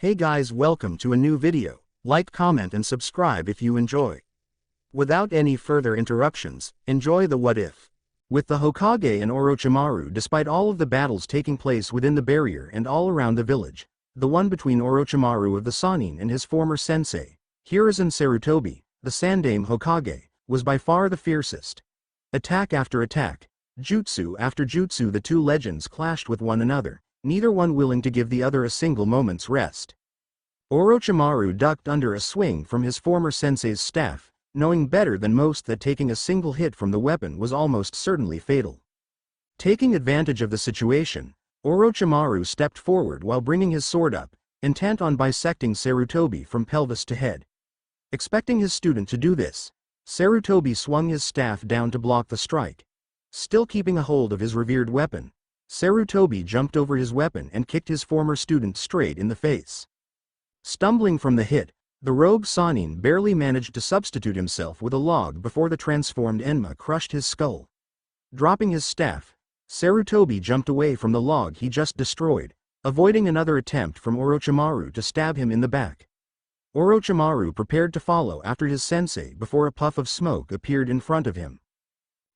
Hey guys, welcome to a new video. Like, comment and subscribe if you enjoy. Without any further interruptions, enjoy the what if. With the Hokage and Orochimaru, despite all of the battles taking place within the barrier and all around the village, the one between Orochimaru of the Sannin and his former sensei, Hiruzen Sarutobi, the Sandaime Hokage, was by far the fiercest. Attack after attack, jutsu after jutsu, the two legends clashed with one another, neither one willing to give the other a single moment's rest. Orochimaru ducked under a swing from his former sensei's staff, knowing better than most that taking a single hit from the weapon was almost certainly fatal. Taking advantage of the situation, Orochimaru stepped forward while bringing his sword up, intent on bisecting Sarutobi from pelvis to head. Expecting his student to do this, Sarutobi swung his staff down to block the strike. Still keeping a hold of his revered weapon, Sarutobi jumped over his weapon and kicked his former student straight in the face. Stumbling from the hit, the rogue Sannin barely managed to substitute himself with a log before the transformed Enma crushed his skull. Dropping his staff, Sarutobi jumped away from the log he just destroyed, avoiding another attempt from Orochimaru to stab him in the back. Orochimaru prepared to follow after his sensei before a puff of smoke appeared in front of him.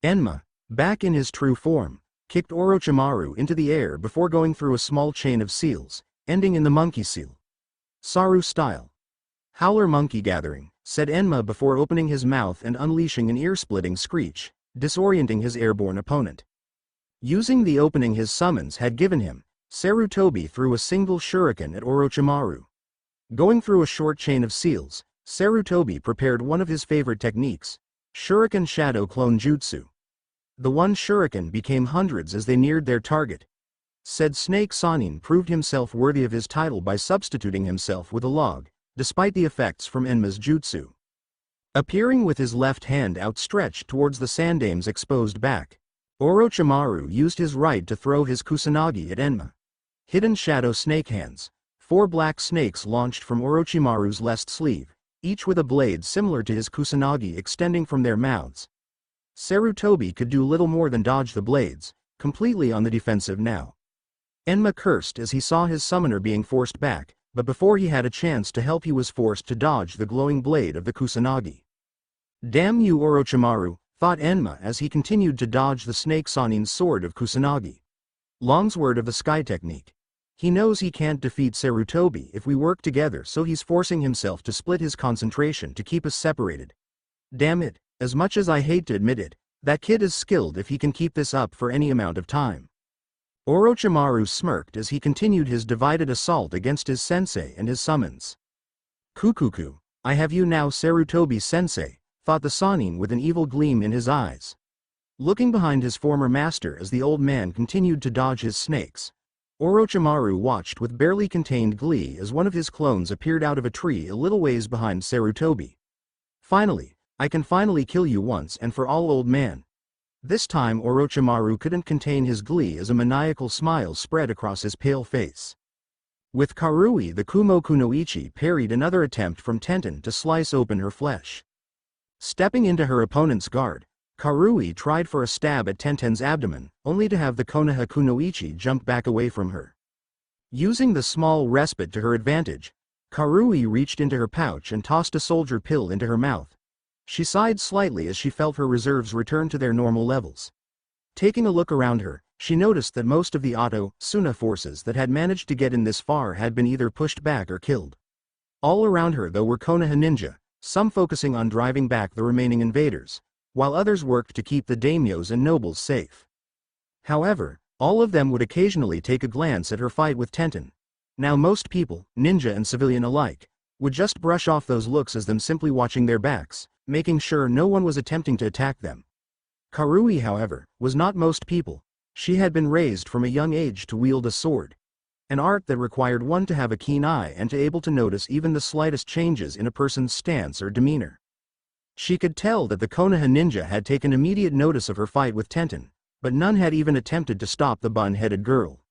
Enma, back in his true form, kicked Orochimaru into the air before going through a small chain of seals, ending in the monkey seal. Saru style. Howler monkey gathering, said Enma before opening his mouth and unleashing an ear-splitting screech, disorienting his airborne opponent. Using the opening his summons had given him, Sarutobi threw a single shuriken at Orochimaru. Going through a short chain of seals, Sarutobi prepared one of his favorite techniques, Shuriken Shadow Clone Jutsu. The one shuriken became hundreds as they neared their target. Said Snake Sannin proved himself worthy of his title by substituting himself with a log, despite the effects from Enma's jutsu. Appearing with his left hand outstretched towards the Sandaime's exposed back, Orochimaru used his right to throw his Kusanagi at Enma. Hidden Shadow Snake Hands. 4 black snakes launched from Orochimaru's left sleeve, each with a blade similar to his Kusanagi extending from their mouths. Sarutobi could do little more than dodge the blades, completely on the defensive now. Enma cursed as he saw his summoner being forced back, but before he had a chance to help he was forced to dodge the glowing blade of the Kusanagi. Damn you Orochimaru, thought Enma as he continued to dodge the Snake Sannin's sword of Kusanagi. Longsword of the Sky technique. He knows he can't defeat Sarutobi if we work together, so he's forcing himself to split his concentration to keep us separated. Damn it. As much as I hate to admit it, that kid is skilled if he can keep this up for any amount of time. Orochimaru smirked as he continued his divided assault against his sensei and his summons. Kukuku, I have you now Sarutobi-sensei, thought the Sannin with an evil gleam in his eyes. Looking behind his former master as the old man continued to dodge his snakes, Orochimaru watched with barely contained glee as one of his clones appeared out of a tree a little ways behind Sarutobi. Finally, I can finally kill you once and for all, old man. This time Orochimaru couldn't contain his glee as a maniacal smile spread across his pale face. With Karui, the Kumo Kunoichi parried another attempt from Tenten to slice open her flesh. Stepping into her opponent's guard, Karui tried for a stab at Tenten's abdomen, only to have the Konoha Kunoichi jump back away from her. Using the small respite to her advantage, Karui reached into her pouch and tossed a soldier pill into her mouth. She sighed slightly as she felt her reserves return to their normal levels. Taking a look around her, she noticed that most of the Suna forces that had managed to get in this far had been either pushed back or killed. All around her though were Konoha ninja, some focusing on driving back the remaining invaders, while others worked to keep the daimyos and nobles safe. However, all of them would occasionally take a glance at her fight with Tenten. Now most people, ninja and civilian alike, would just brush off those looks as them simply watching their backs, making sure no one was attempting to attack them. Karui, however, was not most people. She had been raised from a young age to wield a sword, an art that required one to have a keen eye and to able to notice even the slightest changes in a person's stance or demeanor. She could tell that the Konoha ninja had taken immediate notice of her fight with Tenten, but none had even attempted to stop the bun-headed girl.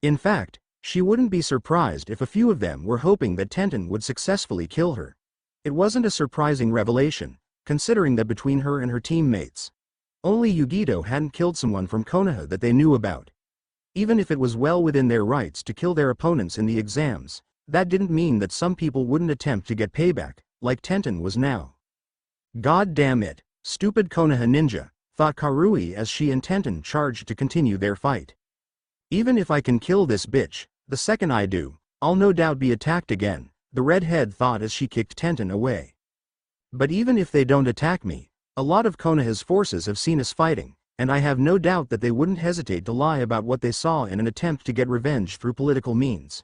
In fact, she wouldn't be surprised if a few of them were hoping that Tenten would successfully kill her. It wasn't a surprising revelation, considering that between her and her teammates, only Yugito hadn't killed someone from Konoha that they knew about. Even if it was well within their rights to kill their opponents in the exams, That didn't mean that some people wouldn't attempt to get payback, like Tenten was now. God damn it, stupid Konoha ninja, thought Karui as she and Tenten charged to continue their fight. Even if I can kill this bitch, the second I do, I'll no doubt be attacked again, the redhead thought as she kicked Tenten away. But even if they don't attack me, a lot of Konoha's forces have seen us fighting, and I have no doubt that they wouldn't hesitate to lie about what they saw in an attempt to get revenge through political means.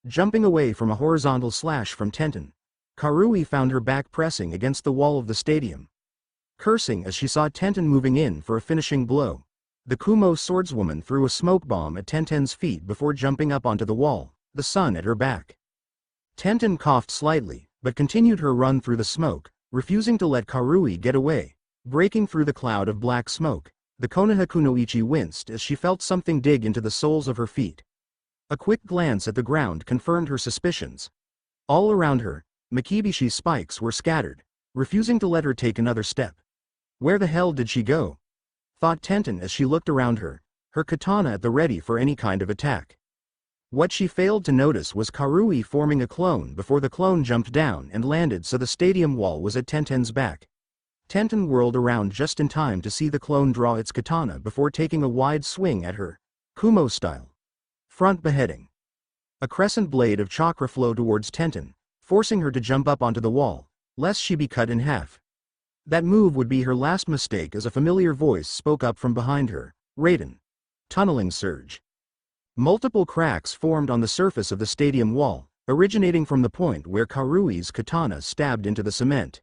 Jumping away from a horizontal slash from Tenten, Karui found her back pressing against the wall of the stadium. Cursing as she saw Tenten moving in for a finishing blow, the Kumos swordswoman threw a smoke bomb at Tenten's feet before jumping up onto the wall, the sun at her back. Tenten coughed slightly, but continued her run through the smoke, refusing to let Karui get away. Breaking through the cloud of black smoke, the Konoha Kunoichi winced as she felt something dig into the soles of her feet. A quick glance at the ground confirmed her suspicions. All around her, Makibishi's spikes were scattered, refusing to let her take another step. Where the hell did she go? Thought Tenten as she looked around her, her katana at the ready for any kind of attack. What she failed to notice was Karui forming a clone before the clone jumped down and landed so the stadium wall was at Tenten's back. Tenten whirled around just in time to see the clone draw its katana before taking a wide swing at her, Kumo style. Front beheading. A crescent blade of chakra flowed towards Tenten, forcing her to jump up onto the wall, lest she be cut in half. That move would be her last mistake as a familiar voice spoke up from behind her, Raiden. Tunneling surge. Multiple cracks formed on the surface of the stadium wall, originating from the point where Karui's katana stabbed into the cement.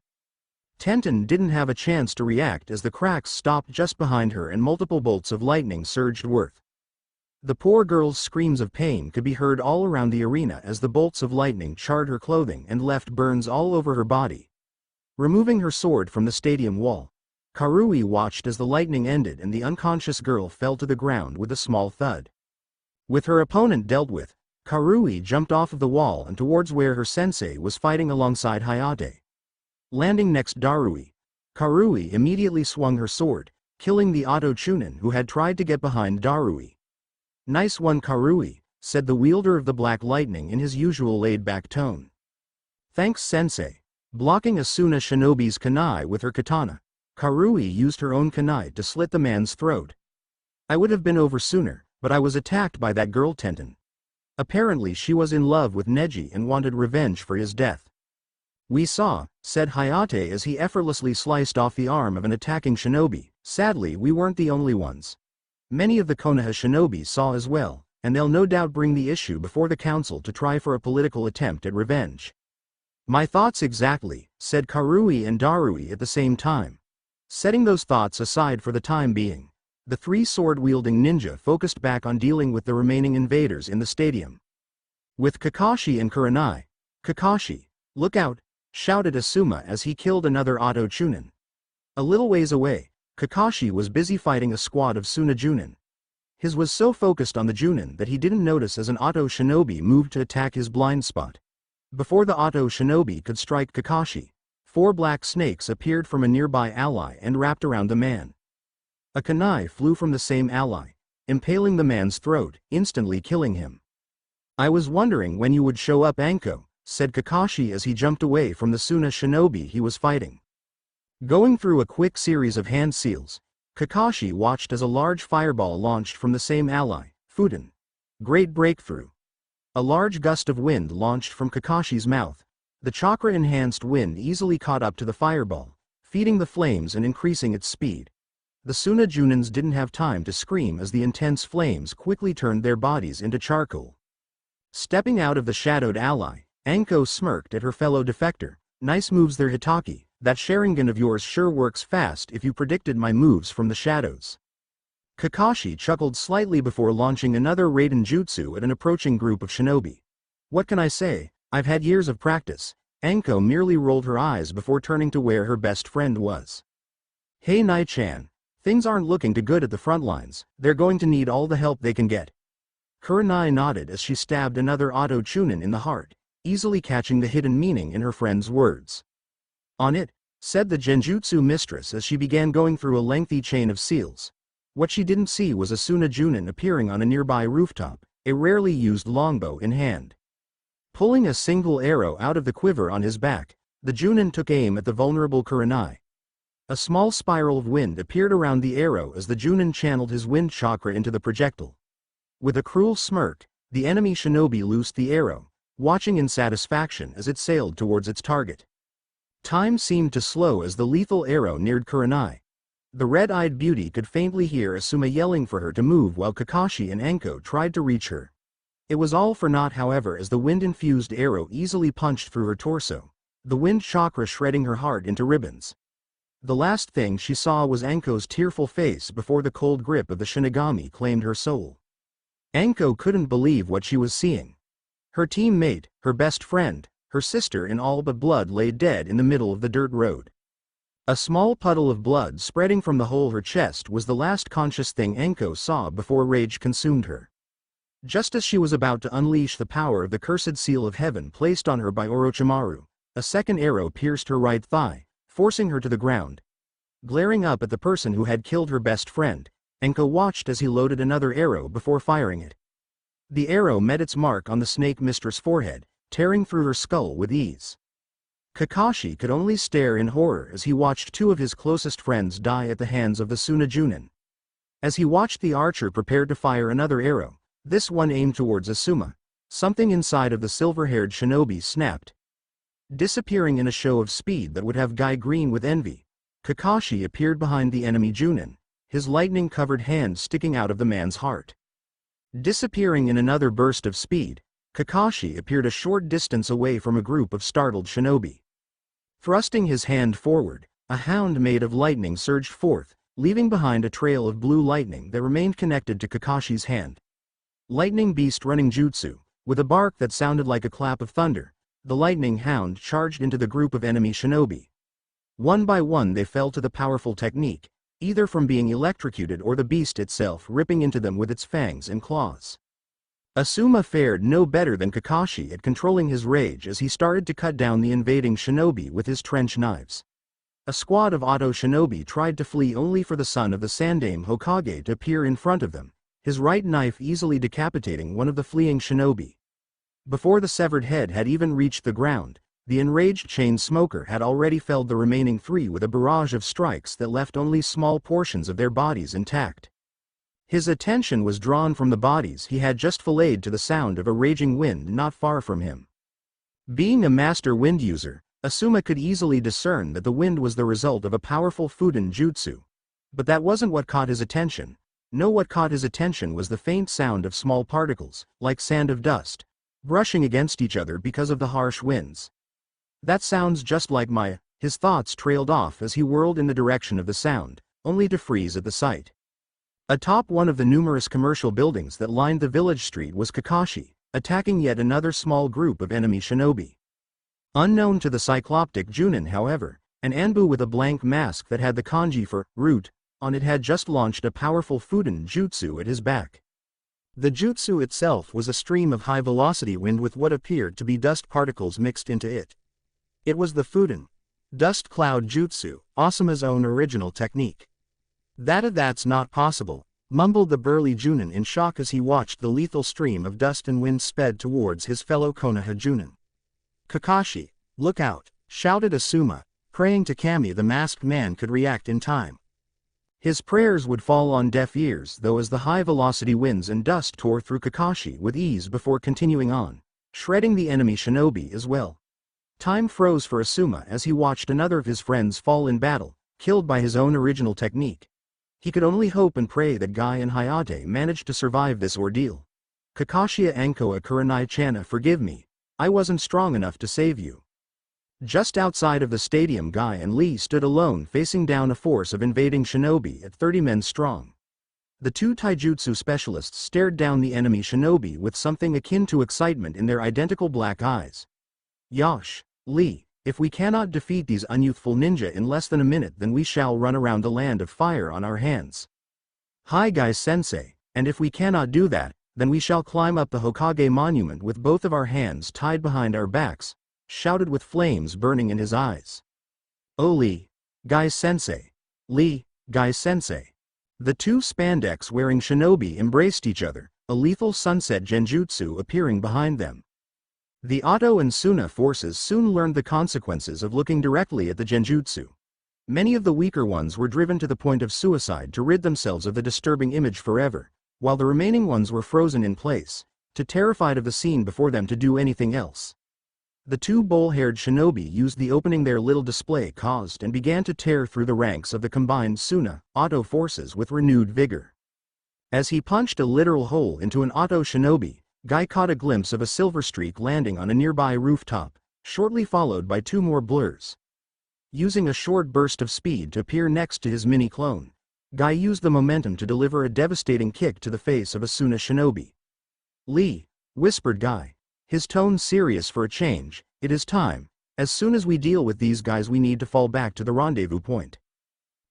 Tenten didn't have a chance to react as the cracks stopped just behind her and multiple bolts of lightning surged worth. The poor girl's screams of pain could be heard all around the arena as the bolts of lightning charred her clothing and left burns all over her body. Removing her sword from the stadium wall, Karui watched as the lightning ended and the unconscious girl fell to the ground with a small thud. With her opponent dealt with, Karui jumped off of the wall and towards where her sensei was fighting alongside Hayate. Landing next Darui, Karui immediately swung her sword, killing the Auto Chunin who had tried to get behind Darui. "Nice one, Karui," said the wielder of the black lightning in his usual laid-back tone. "Thanks, sensei." Blocking Asuna Shinobi's kunai with her katana, Karui used her own kunai to slit the man's throat. "I would have been over sooner, but I was attacked by that girl Tenten. Apparently she was in love with Neji and wanted revenge for his death." "We saw," said Hayate as he effortlessly sliced off the arm of an attacking shinobi. "Sadly we weren't the only ones. Many of the Konoha shinobi saw as well, and they'll no doubt bring the issue before the council to try for a political attempt at revenge." "My thoughts exactly," said Karui and Darui at the same time. Setting those thoughts aside for the time being, the three sword-wielding ninja focused back on dealing with the remaining invaders in the stadium. With Kakashi and Kurenai, "Kakashi, look out!" shouted Asuma as he killed another Auto Chunin. A little ways away, Kakashi was busy fighting a squad of Suna Junin. His was so focused on the Junin that he didn't notice as an Auto Shinobi moved to attack his blind spot. Before the Auto Shinobi could strike Kakashi, 4 black snakes appeared from a nearby ally and wrapped around the man. A kunai flew from the same ally, impaling the man's throat, instantly killing him. "I was wondering when you would show up, Anko," said Kakashi as he jumped away from the Suna Shinobi he was fighting. Going through a quick series of hand seals, Kakashi watched as a large fireball launched from the same ally, Fuden. Great breakthrough. A large gust of wind launched from Kakashi's mouth. The chakra-enhanced wind easily caught up to the fireball, feeding the flames and increasing its speed. The Suna Junins didn't have time to scream as the intense flames quickly turned their bodies into charcoal. Stepping out of the shadowed ally, Anko smirked at her fellow defector. "Nice moves there, Hitaki. That Sharingan of yours sure works fast if you predicted my moves from the shadows." Kakashi chuckled slightly before launching another Raiden Jutsu at an approaching group of shinobi. "What can I say? I've had years of practice." Anko merely rolled her eyes before turning to where her best friend was. "Hey Nai-chan, things aren't looking too good at the front lines. They're going to need all the help they can get." Kurenai nodded as she stabbed another Auto Chunin in the heart, easily catching the hidden meaning in her friend's words. "On it," said the Genjutsu mistress as she began going through a lengthy chain of seals. What she didn't see was a Suna Junin appearing on a nearby rooftop, a rarely used longbow in hand. Pulling a single arrow out of the quiver on his back, the Junin took aim at the vulnerable Kurenai. A small spiral of wind appeared around the arrow as the Junin channeled his wind chakra into the projectile. With a cruel smirk, the enemy shinobi loosed the arrow, watching in satisfaction as it sailed towards its target. Time seemed to slow as the lethal arrow neared Kurenai. The red-eyed beauty could faintly hear Asuma yelling for her to move while Kakashi and Anko tried to reach her. It was all for naught, however, as the wind-infused arrow easily punched through her torso, the wind chakra shredding her heart into ribbons. The last thing she saw was Anko's tearful face before the cold grip of the Shinigami claimed her soul. Anko couldn't believe what she was seeing. Her teammate, her best friend, her sister in all but blood lay dead in the middle of the dirt road. A small puddle of blood spreading from the hole her chest was the last conscious thing Anko saw before rage consumed her. Just as she was about to unleash the power of the cursed seal of heaven placed on her by Orochimaru, a second arrow pierced her right thigh, forcing her to the ground. Glaring up at the person who had killed her best friend, Anko watched as he loaded another arrow before firing it. The arrow met its mark on the snake mistress' forehead, tearing through her skull with ease. Kakashi could only stare in horror as he watched two of his closest friends die at the hands of the Suna Junin. As he watched the archer prepare to fire another arrow, this one aimed towards Asuma, something inside of the silver-haired shinobi snapped. Disappearing in a show of speed that would have Guy green with envy, Kakashi appeared behind the enemy Junin, his lightning-covered hand sticking out of the man's heart. Disappearing in another burst of speed, Kakashi appeared a short distance away from a group of startled shinobi. Thrusting his hand forward, a hound made of lightning surged forth, leaving behind a trail of blue lightning that remained connected to Kakashi's hand. Lightning Beast running jutsu, with a bark that sounded like a clap of thunder, the lightning hound charged into the group of enemy shinobi. One by one they fell to the powerful technique, either from being electrocuted or the beast itself ripping into them with its fangs and claws. Asuma fared no better than Kakashi at controlling his rage as he started to cut down the invading shinobi with his trench knives. A squad of Auto shinobi tried to flee only for the son of the Sandaime Hokage to appear in front of them, his right knife easily decapitating one of the fleeing shinobi. Before the severed head had even reached the ground, the enraged chain smoker had already felled the remaining three with a barrage of strikes that left only small portions of their bodies intact. His attention was drawn from the bodies he had just filleted to the sound of a raging wind not far from him. Being a master wind user, Asuma could easily discern that the wind was the result of a powerful Fudan jutsu. But that wasn't what caught his attention. No, what caught his attention was the faint sound of small particles, like sand of dust, brushing against each other because of the harsh winds. That sounds just like my. His thoughts trailed off as he whirled in the direction of the sound, only to freeze at the sight. Atop one of the numerous commercial buildings that lined the village street was Kakashi, attacking yet another small group of enemy shinobi. Unknown to the cycloptic Junin, however, an Anbu with a blank mask that had the kanji for root on it had just launched a powerful Fudan jutsu at his back. The jutsu itself was a stream of high-velocity wind with what appeared to be dust particles mixed into it. It was the Fudan dust cloud jutsu, Asuma's own original technique. That's not possible, mumbled the burly Junin in shock as he watched the lethal stream of dust and wind sped towards his fellow Konoha Junin. Kakashi, look out, shouted Asuma, praying to Kami the masked man could react in time. His prayers would fall on deaf ears though as the high-velocity winds and dust tore through Kakashi with ease before continuing on, shredding the enemy shinobi as well. Time froze for Asuma as he watched another of his friends fall in battle, killed by his own original technique. He could only hope and pray that Guy and Hayate managed to survive this ordeal. Kakashiya Ankoa Kurenai-chana, forgive me, I wasn't strong enough to save you. Just outside of the stadium, Guy and Lee stood alone facing down a force of invading shinobi at 30 men strong. The two taijutsu specialists stared down the enemy shinobi with something akin to excitement in their identical black eyes. Yosh, Lee, if we cannot defeat these unyouthful ninja in less than a minute, then we shall run around the land of fire on our hands. Hi Guy-sensei, and if we cannot do that, then we shall climb up the Hokage monument with both of our hands tied behind our backs, shouted with flames burning in his eyes. Oh Lee, Guy-sensei. Lee, Guy-sensei. The two spandex-wearing shinobi embraced each other, a lethal sunset genjutsu appearing behind them. The Oto and Suna forces soon learned the consequences of looking directly at the genjutsu. Many of the weaker ones were driven to the point of suicide to rid themselves of the disturbing image forever, while the remaining ones were frozen in place, too terrified of the scene before them to do anything else. The two bowl-haired shinobi used the opening their little display caused and began to tear through the ranks of the combined Suna-Oto forces with renewed vigor. As he punched a literal hole into an Oto shinobi, Guy caught a glimpse of a silver streak landing on a nearby rooftop, shortly followed by two more blurs. Using a short burst of speed to appear next to his mini-clone, Guy used the momentum to deliver a devastating kick to the face of a Suna shinobi. "Lee," whispered Guy, his tone serious for a change, "it is time. As soon as we deal with these guys we need to fall back to the rendezvous point."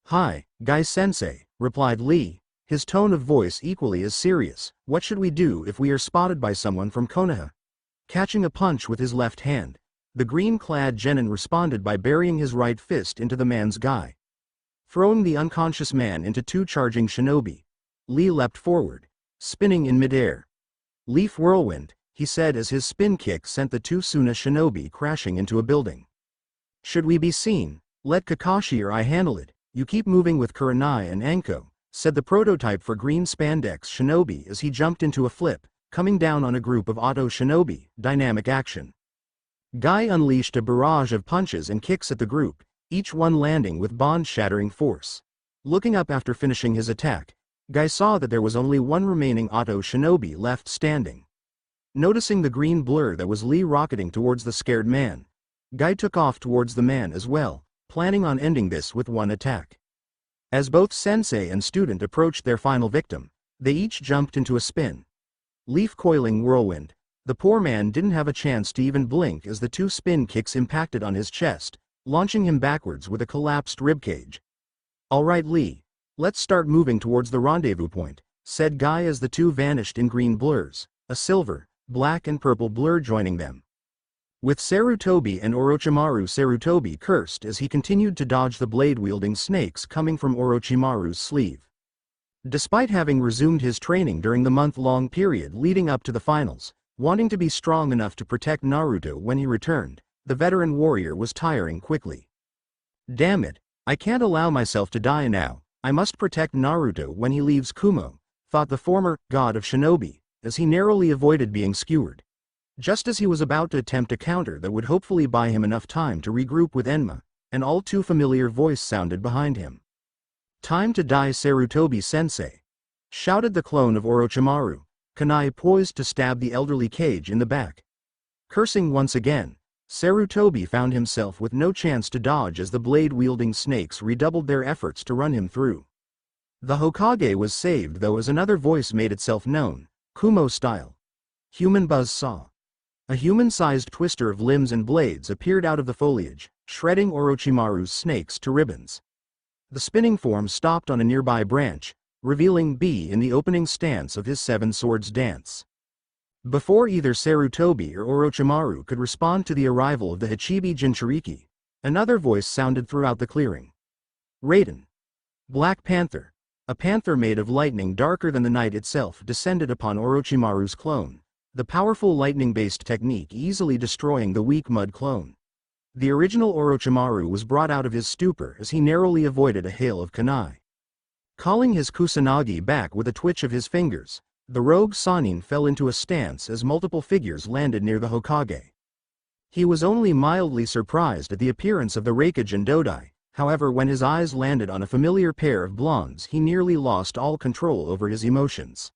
"Hi, Guy-sensei," replied Lee, his tone of voice equally as serious. "What should we do if we are spotted by someone from Konoha?" Catching a punch with his left hand, the green-clad genin responded by burying his right fist into the man's guy. Throwing the unconscious man into two charging shinobi, Lee leapt forward, spinning in midair. "Leaf whirlwind," he said as his spin kick sent the two Suna shinobi crashing into a building. "Should we be seen? Let Kakashi or I handle it. You keep moving with Kurenai and Anko," said the prototype for green spandex shinobi as he jumped into a flip, coming down on a group of Oto shinobi. Dynamic action. Guy unleashed a barrage of punches and kicks at the group, each one landing with bond-shattering force. Looking up after finishing his attack, Guy saw that there was only one remaining Oto shinobi left standing. Noticing the green blur that was Lee rocketing towards the scared man, Guy took off towards the man as well, planning on ending this with one attack. As both sensei and student approached their final victim, they each jumped into a spin. Leaf coiling whirlwind. The poor man didn't have a chance to even blink as the two spin kicks impacted on his chest, launching him backwards with a collapsed ribcage. "All right, Lee. Let's start moving towards the rendezvous point," said Guy as the two vanished in green blurs, a silver, black and purple blur joining them. With Sarutobi and Orochimaru, Sarutobi cursed as he continued to dodge the blade-wielding snakes coming from Orochimaru's sleeve. Despite having resumed his training during the month-long period leading up to the finals, wanting to be strong enough to protect Naruto when he returned, the veteran warrior was tiring quickly. "Damn it, I can't allow myself to die now. I must protect Naruto when he leaves Kumo," thought the former god of shinobi, as he narrowly avoided being skewered. Just as he was about to attempt a counter that would hopefully buy him enough time to regroup with Enma, an all-too-familiar voice sounded behind him. "Time to die, Sarutobi-sensei," shouted the clone of Orochimaru, kunai poised to stab the elderly Kage in the back. Cursing once again, Sarutobi found himself with no chance to dodge as the blade-wielding snakes redoubled their efforts to run him through. The Hokage was saved though as another voice made itself known, Kumo style. Human buzzsaw. A human-sized twister of limbs and blades appeared out of the foliage, shredding Orochimaru's snakes to ribbons. The spinning form stopped on a nearby branch, revealing B in the opening stance of his Seven Swords dance. Before either Sarutobi or Orochimaru could respond to the arrival of the Hachibi Jinchuriki, another voice sounded throughout the clearing. "Raiden." Black Panther. A panther made of lightning darker than the night itself descended upon Orochimaru's clone, the powerful lightning-based technique easily destroying the weak mud clone. The original Orochimaru was brought out of his stupor as he narrowly avoided a hail of kunai. Calling his Kusanagi back with a twitch of his fingers, the rogue Sannin fell into a stance as multiple figures landed near the Hokage. He was only mildly surprised at the appearance of the Raikage Dodai, however when his eyes landed on a familiar pair of blondes he nearly lost all control over his emotions.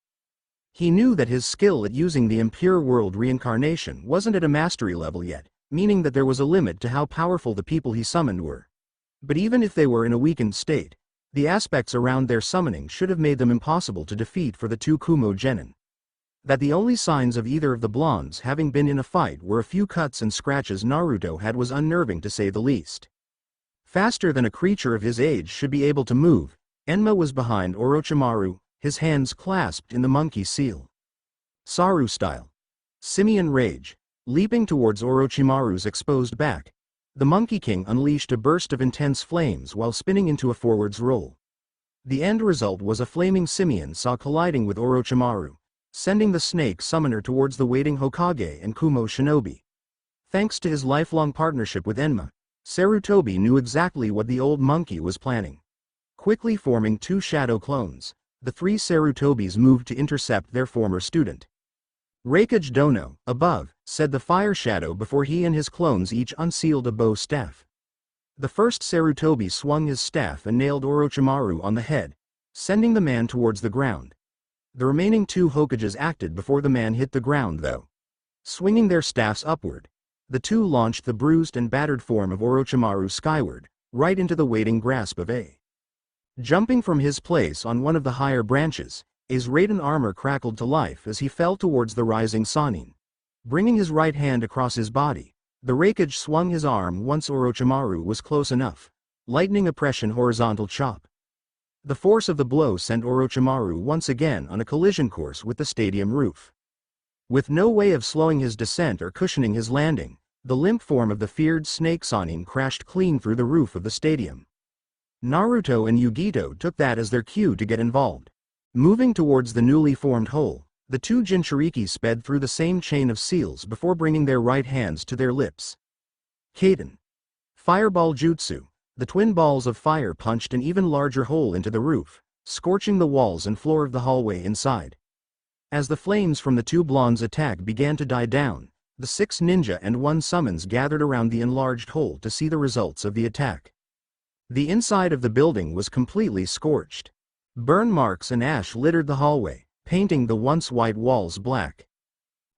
He knew that his skill at using the impure world reincarnation wasn't at a mastery level yet, meaning that there was a limit to how powerful the people he summoned were. But even if they were in a weakened state, the aspects around their summoning should have made them impossible to defeat for the two Kumo genin. That the only signs of either of the blondes having been in a fight were a few cuts and scratches Naruto had was unnerving to say the least. Faster than a creature of his age should be able to move, Enma was behind Orochimaru, his hands clasped in the monkey seal. Saru style. Simian rage. Leaping towards Orochimaru's exposed back, the Monkey King unleashed a burst of intense flames while spinning into a forwards roll. The end result was a flaming simian saw colliding with Orochimaru, sending the snake summoner towards the waiting Hokage and Kumo shinobi. Thanks to his lifelong partnership with Enma, Sarutobi knew exactly what the old monkey was planning. Quickly forming two shadow clones, the three Sarutobis moved to intercept their former student. "Rakage Dono, above," said the fire shadow before he and his clones each unsealed a bow staff. The first Sarutobi swung his staff and nailed Orochimaru on the head, sending the man towards the ground. The remaining two Hokages acted before the man hit the ground though. Swinging their staffs upward, the two launched the bruised and battered form of Orochimaru skyward, right into the waiting grasp of A. Jumping from his place on one of the higher branches, A's Raiden armor crackled to life as he fell towards the rising Sannin. Bringing his right hand across his body, the Rakage swung his arm once Orochimaru was close enough, lightning oppression horizontal chop. The force of the blow sent Orochimaru once again on a collision course with the stadium roof. With no way of slowing his descent or cushioning his landing, the limp form of the feared snake Sannin crashed clean through the roof of the stadium. Naruto and Yugito took that as their cue to get involved. Moving towards the newly formed hole, the two Jinchuriki sped through the same chain of seals before bringing their right hands to their lips. Kaden. Fireball Jutsu. The twin balls of fire punched an even larger hole into the roof, scorching the walls and floor of the hallway inside. As the flames from the two blondes' attack began to die down, the 6 ninja and 1 summons gathered around the enlarged hole to see the results of the attack. The inside of the building was completely scorched. Burn marks and ash littered the hallway, painting the once white walls black.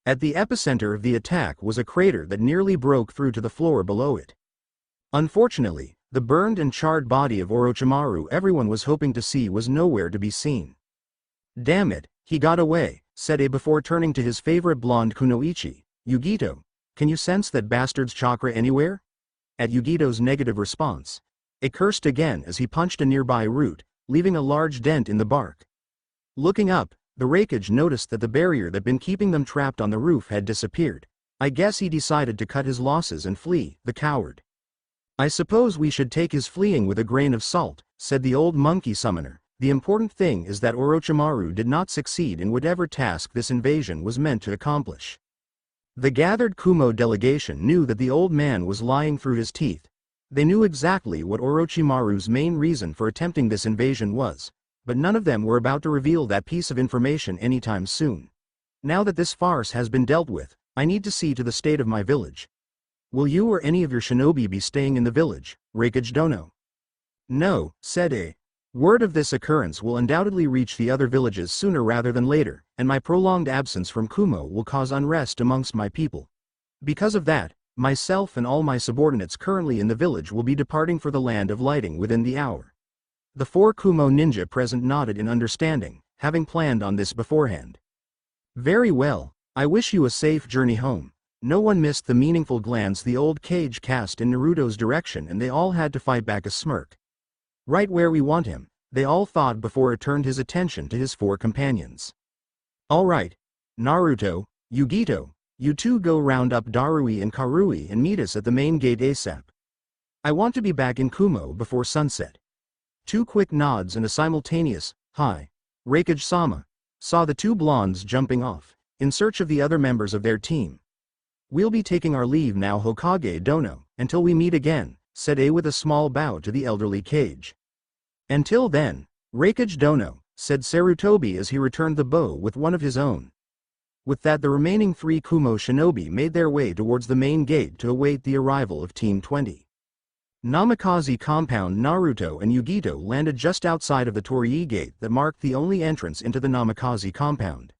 At the epicenter of the attack was a crater that nearly broke through to the floor below it. Unfortunately, the burned and charred body of Orochimaru everyone was hoping to see was nowhere to be seen. "Damn it, he got away," said A before turning to his favorite blonde Kunoichi. "Yugito, can you sense that bastard's chakra anywhere?" At Yugito's negative response, A cursed again as he punched a nearby root, leaving a large dent in the bark. Looking up, the Rakage noticed that the barrier that been keeping them trapped on the roof had disappeared. "I guess he decided to cut his losses and flee, the coward." "I suppose we should take his fleeing with a grain of salt," said the old monkey summoner. "The important thing is that Orochimaru did not succeed in whatever task this invasion was meant to accomplish." The gathered Kumo delegation knew that the old man was lying through his teeth. They knew exactly what Orochimaru's main reason for attempting this invasion was, but none of them were about to reveal that piece of information anytime soon. "Now that this farce has been dealt with, I need to see to the state of my village. Will you or any of your shinobi be staying in the village, Rakage Dono?" "No," said A. "Word of this occurrence will undoubtedly reach the other villages sooner rather than later, and my prolonged absence from Kumo will cause unrest amongst my people. Because of that, myself and all my subordinates currently in the village will be departing for the land of lighting within the hour." The 4 Kumo ninja present nodded in understanding, having planned on this beforehand. "Very well, I wish you a safe journey home." No one missed the meaningful glance the old Kage cast in Naruto's direction, and they all had to fight back a smirk. "Right where we want him," they all thought before it turned his attention to his 4 companions. "All right, Naruto, Yugito, you two go round up Darui and Karui and meet us at the main gate ASAP. I want to be back in Kumo before sunset." 2 quick nods and a simultaneous, "Hi, Rakage-sama," saw the 2 blondes jumping off, in search of the other members of their team. "We'll be taking our leave now, Hokage Dono, until we meet again," said A with a small bow to the elderly Kage. "Until then, Rakage Dono," said Sarutobi as he returned the bow with one of his own. With that, the remaining 3 Kumo shinobi made their way towards the main gate to await the arrival of Team 20. Namikaze compound. Naruto and Yugito landed just outside of the Torii gate that marked the only entrance into the Namikaze compound.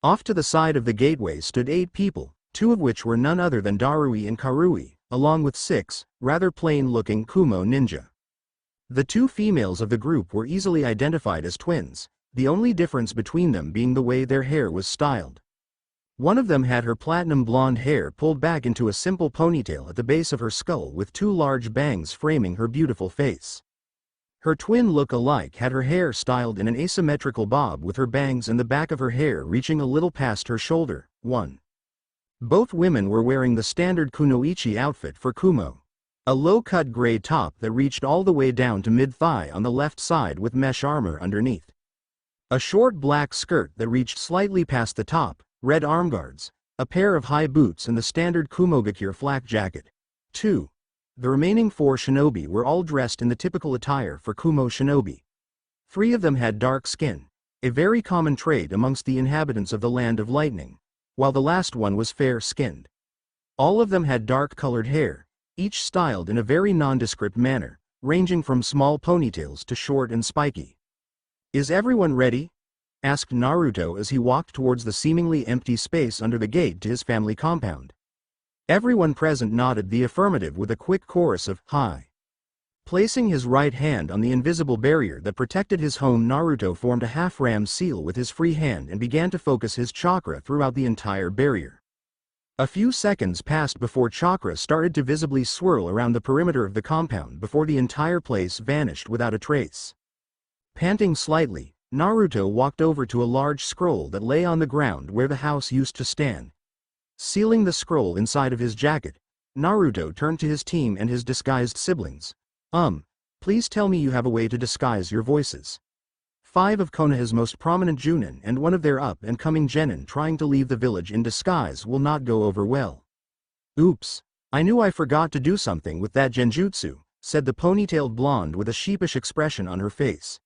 Off to the side of the gateway stood 8 people, 2 of which were none other than Darui and Karui, along with 6, rather plain-looking Kumo ninja. The 2 females of the group were easily identified as twins, the only difference between them being the way their hair was styled. One of them had her platinum blonde hair pulled back into a simple ponytail at the base of her skull with 2 large bangs framing her beautiful face. Her twin look-alike had her hair styled in an asymmetrical bob with her bangs and the back of her hair reaching a little past her shoulder. 1. Both women were wearing the standard kunoichi outfit for Kumo. A low-cut gray top that reached all the way down to mid-thigh on the left side with mesh armor underneath. A short black skirt that reached slightly past the top, red armguards, a pair of high boots and the standard Kumogakure flak jacket. 2. The remaining 4 shinobi were all dressed in the typical attire for Kumo shinobi. 3 of them had dark skin, a very common trait amongst the inhabitants of the Land of Lightning, while the last one was fair-skinned. All of them had dark-colored hair, each styled in a very nondescript manner, ranging from small ponytails to short and spiky. "Is everyone ready?" asked Naruto as he walked towards the seemingly empty space under the gate to his family compound. Everyone present nodded the affirmative with a quick chorus of "Hi." Placing his right hand on the invisible barrier that protected his home, Naruto formed a half-ram seal with his free hand and began to focus his chakra throughout the entire barrier. A few seconds passed before chakra started to visibly swirl around the perimeter of the compound before the entire place vanished without a trace. Panting slightly, Naruto walked over to a large scroll that lay on the ground where the house used to stand. Sealing the scroll inside of his jacket, Naruto turned to his team and his disguised siblings. Please tell me you have a way to disguise your voices." 5 of Konoha's most prominent Junin and one of their up-and-coming genin trying to leave the village in disguise will not go over well. "Oops. I knew I forgot to do something with that genjutsu," said the ponytailed blonde with a sheepish expression on her face.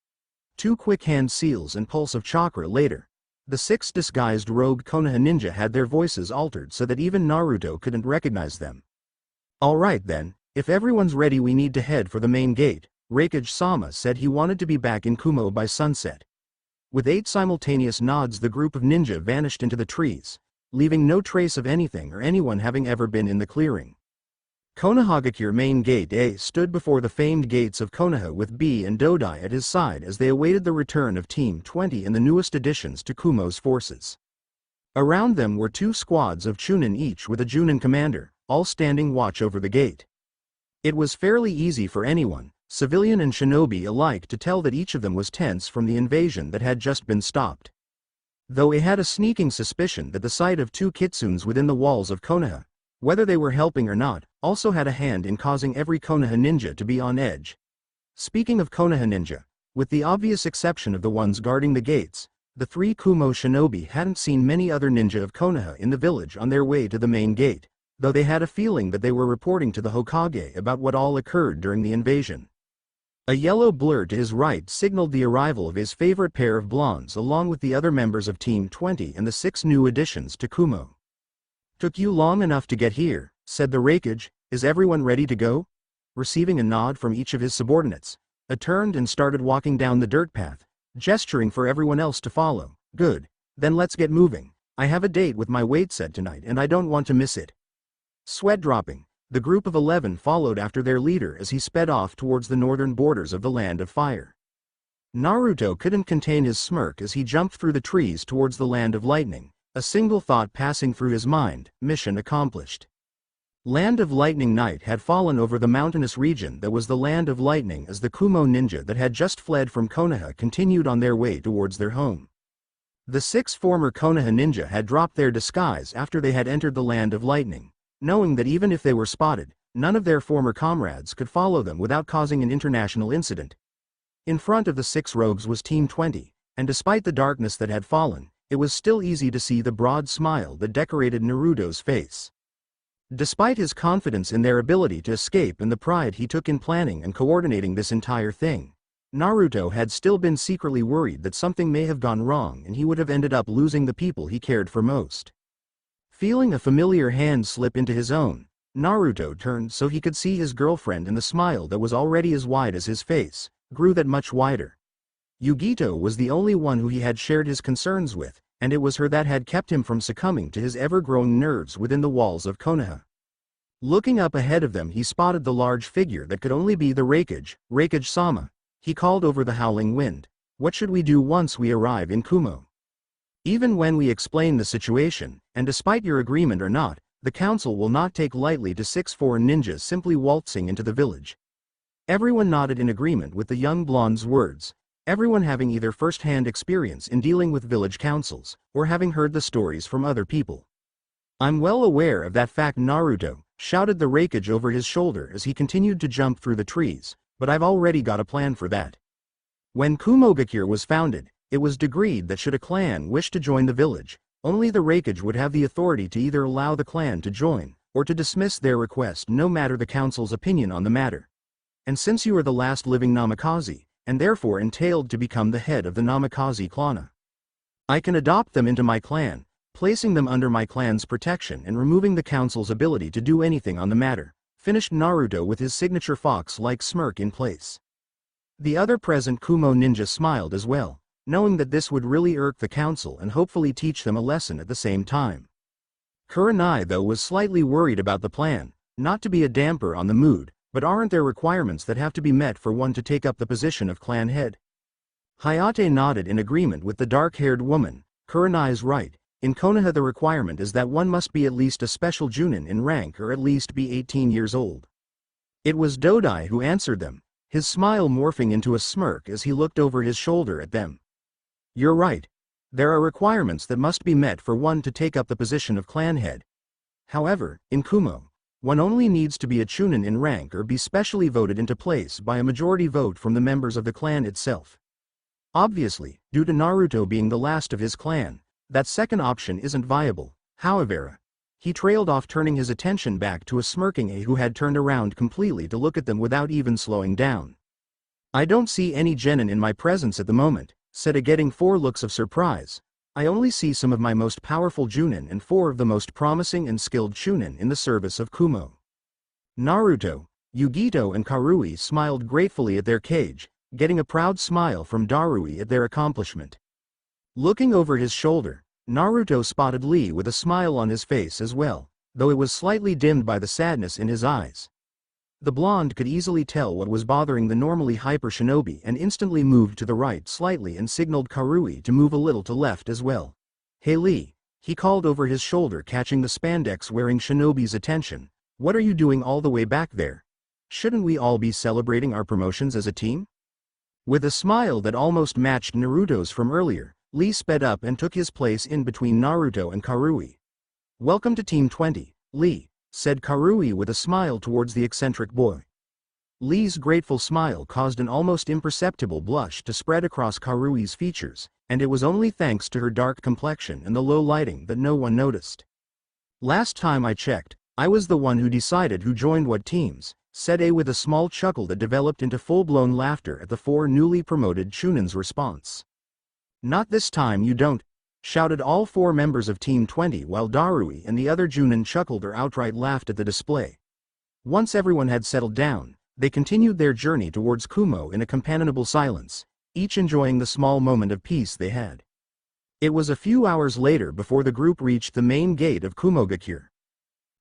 2 quick hand seals and pulse of chakra later, the 6 disguised rogue Konoha ninja had their voices altered so that even Naruto couldn't recognize them. "Alright then, if everyone's ready we need to head for the main gate," Raikage-sama said. He wanted to be back in Kumo by sunset. With 8 simultaneous nods, the group of ninja vanished into the trees, leaving no trace of anything or anyone having ever been in the clearing. Konohagakure Main Gate A stood before the famed gates of Konoha with B and Dodai at his side as they awaited the return of Team 20 and the newest additions to Kumo's forces. Around them were 2 squads of Chunin each with a Junin commander, all standing watch over the gate. It was fairly easy for anyone, civilian and shinobi alike, to tell that each of them was tense from the invasion that had just been stopped. Though he had a sneaking suspicion that the sight of 2 kitsunes within the walls of Konoha, whether they were helping or not, also had a hand in causing every Konoha ninja to be on edge. Speaking of Konoha ninja, with the obvious exception of the ones guarding the gates, the 3 Kumo shinobi hadn't seen many other ninja of Konoha in the village on their way to the main gate, though they had a feeling that they were reporting to the Hokage about what all occurred during the invasion. A yellow blur to his right signaled the arrival of his favorite pair of blondes along with the other members of Team 20 and the 6 new additions to Kumo. "Took you long enough to get here," said the Raikage. "Is everyone ready to go?" Receiving a nod from each of his subordinates, he turned and started walking down the dirt path, gesturing for everyone else to follow. "Good. Then let's get moving. I have a date with my weight set tonight and I don't want to miss it." Sweat dropping, the group of 11 followed after their leader as he sped off towards the northern borders of the Land of Fire. Naruto couldn't contain his smirk as he jumped through the trees towards the Land of Lightning, a single thought passing through his mind: mission accomplished. Land of Lightning night had fallen over the mountainous region that was the Land of Lightning as the Kumo ninja that had just fled from Konoha continued on their way towards their home. The 6 former Konoha ninja had dropped their disguise after they had entered the Land of Lightning, knowing that even if they were spotted, none of their former comrades could follow them without causing an international incident. In front of the 6 rogues was Team 20, and despite the darkness that had fallen, it was still easy to see the broad smile that decorated Naruto's face. Despite his confidence in their ability to escape and the pride he took in planning and coordinating this entire thing, Naruto had still been secretly worried that something may have gone wrong and he would have ended up losing the people he cared for most. Feeling a familiar hand slip into his own, Naruto turned so he could see his girlfriend, and the smile that was already as wide as his face grew that much wider. Yugito was the only one who he had shared his concerns with, and it was her that had kept him from succumbing to his ever-growing nerves within the walls of Konoha. Looking up ahead of them, he spotted the large figure that could only be the Raikage, Raikage-sama. He called over the howling wind. "What should we do once we arrive in Kumo? Even when we explain the situation, and despite your agreement or not, the council will not take lightly to 6 foreign ninjas simply waltzing into the village." Everyone nodded in agreement with the young blonde's words, everyone having either first-hand experience in dealing with village councils, or having heard the stories from other people. "I'm well aware of that fact, Naruto," shouted the Raikage over his shoulder as he continued to jump through the trees, "but I've already got a plan for that. When Kumogakure was founded, it was decreed that should a clan wish to join the village, Only the Raikage would have the authority to either allow the clan to join, or to dismiss their request no matter the council's opinion on the matter. And since you are the last living Namikaze, and therefore entailed to become the head of the Namikaze clan, I can adopt them into my clan, placing them under my clan's protection and removing the council's ability to do anything on the matter, finished Naruto with his signature fox-like smirk in place. The other present Kumo ninja smiled as well, knowing that this would really irk the council and hopefully teach them a lesson at the same time. Kurenai though was slightly worried about the plan, not to be a damper on the mood, but aren't there requirements that have to be met for one to take up the position of clan head? Hayate nodded in agreement with the dark-haired woman. Kurenai's right. In Konoha the requirement is that one must be at least a special Junin in rank or at least be 18 years old. It was Dodai who answered them, his smile morphing into a smirk as he looked over his shoulder at them. You're right. There are requirements that must be met for one to take up the position of clan head. However, in Kumo, one only needs to be a Chunin in rank or be specially voted into place by a majority vote from the members of the clan itself. Obviously, due to Naruto being the last of his clan, that second option isn't viable. However, he trailed off, turning his attention back to a smirking A who had turned around completely to look at them without even slowing down. I don't see any genin in my presence at the moment, said A, getting 4 looks of surprise. I only see some of my most powerful Junin and 4 of the most promising and skilled Chunin in the service of Kumo. Naruto, Yugito and Karui smiled gratefully at their cage, getting a proud smile from Darui at their accomplishment. Looking over his shoulder, Naruto spotted Lee with a smile on his face as well, though it was slightly dimmed by the sadness in his eyes. The blonde could easily tell what was bothering the normally hyper shinobi and instantly moved to the right slightly and signaled Karui to move a little to left as well. Hey Lee, he called over his shoulder, catching the spandex-wearing shinobi's attention. What are you doing all the way back there? Shouldn't we all be celebrating our promotions as a team? With a smile that almost matched Naruto's from earlier, Lee sped up and took his place in between Naruto and Karui. Welcome to Team 20, Lee, said Karui with a smile towards the eccentric boy. Lee's grateful smile caused an almost imperceptible blush to spread across Karui's features, and it was only thanks to her dark complexion and the low lighting that no one noticed. Last time I checked, I was the one who decided who joined what teams, said A with a small chuckle that developed into full-blown laughter at the 4 newly promoted Chunin's response. Not this time you don't, shouted all 4 members of Team 20 while Darui and the other Junin chuckled or outright laughed at the display. Once everyone had settled down, they continued their journey towards Kumo in a companionable silence, each enjoying the small moment of peace they had. It was a few hours later before the group reached the main gate of Kumogakure.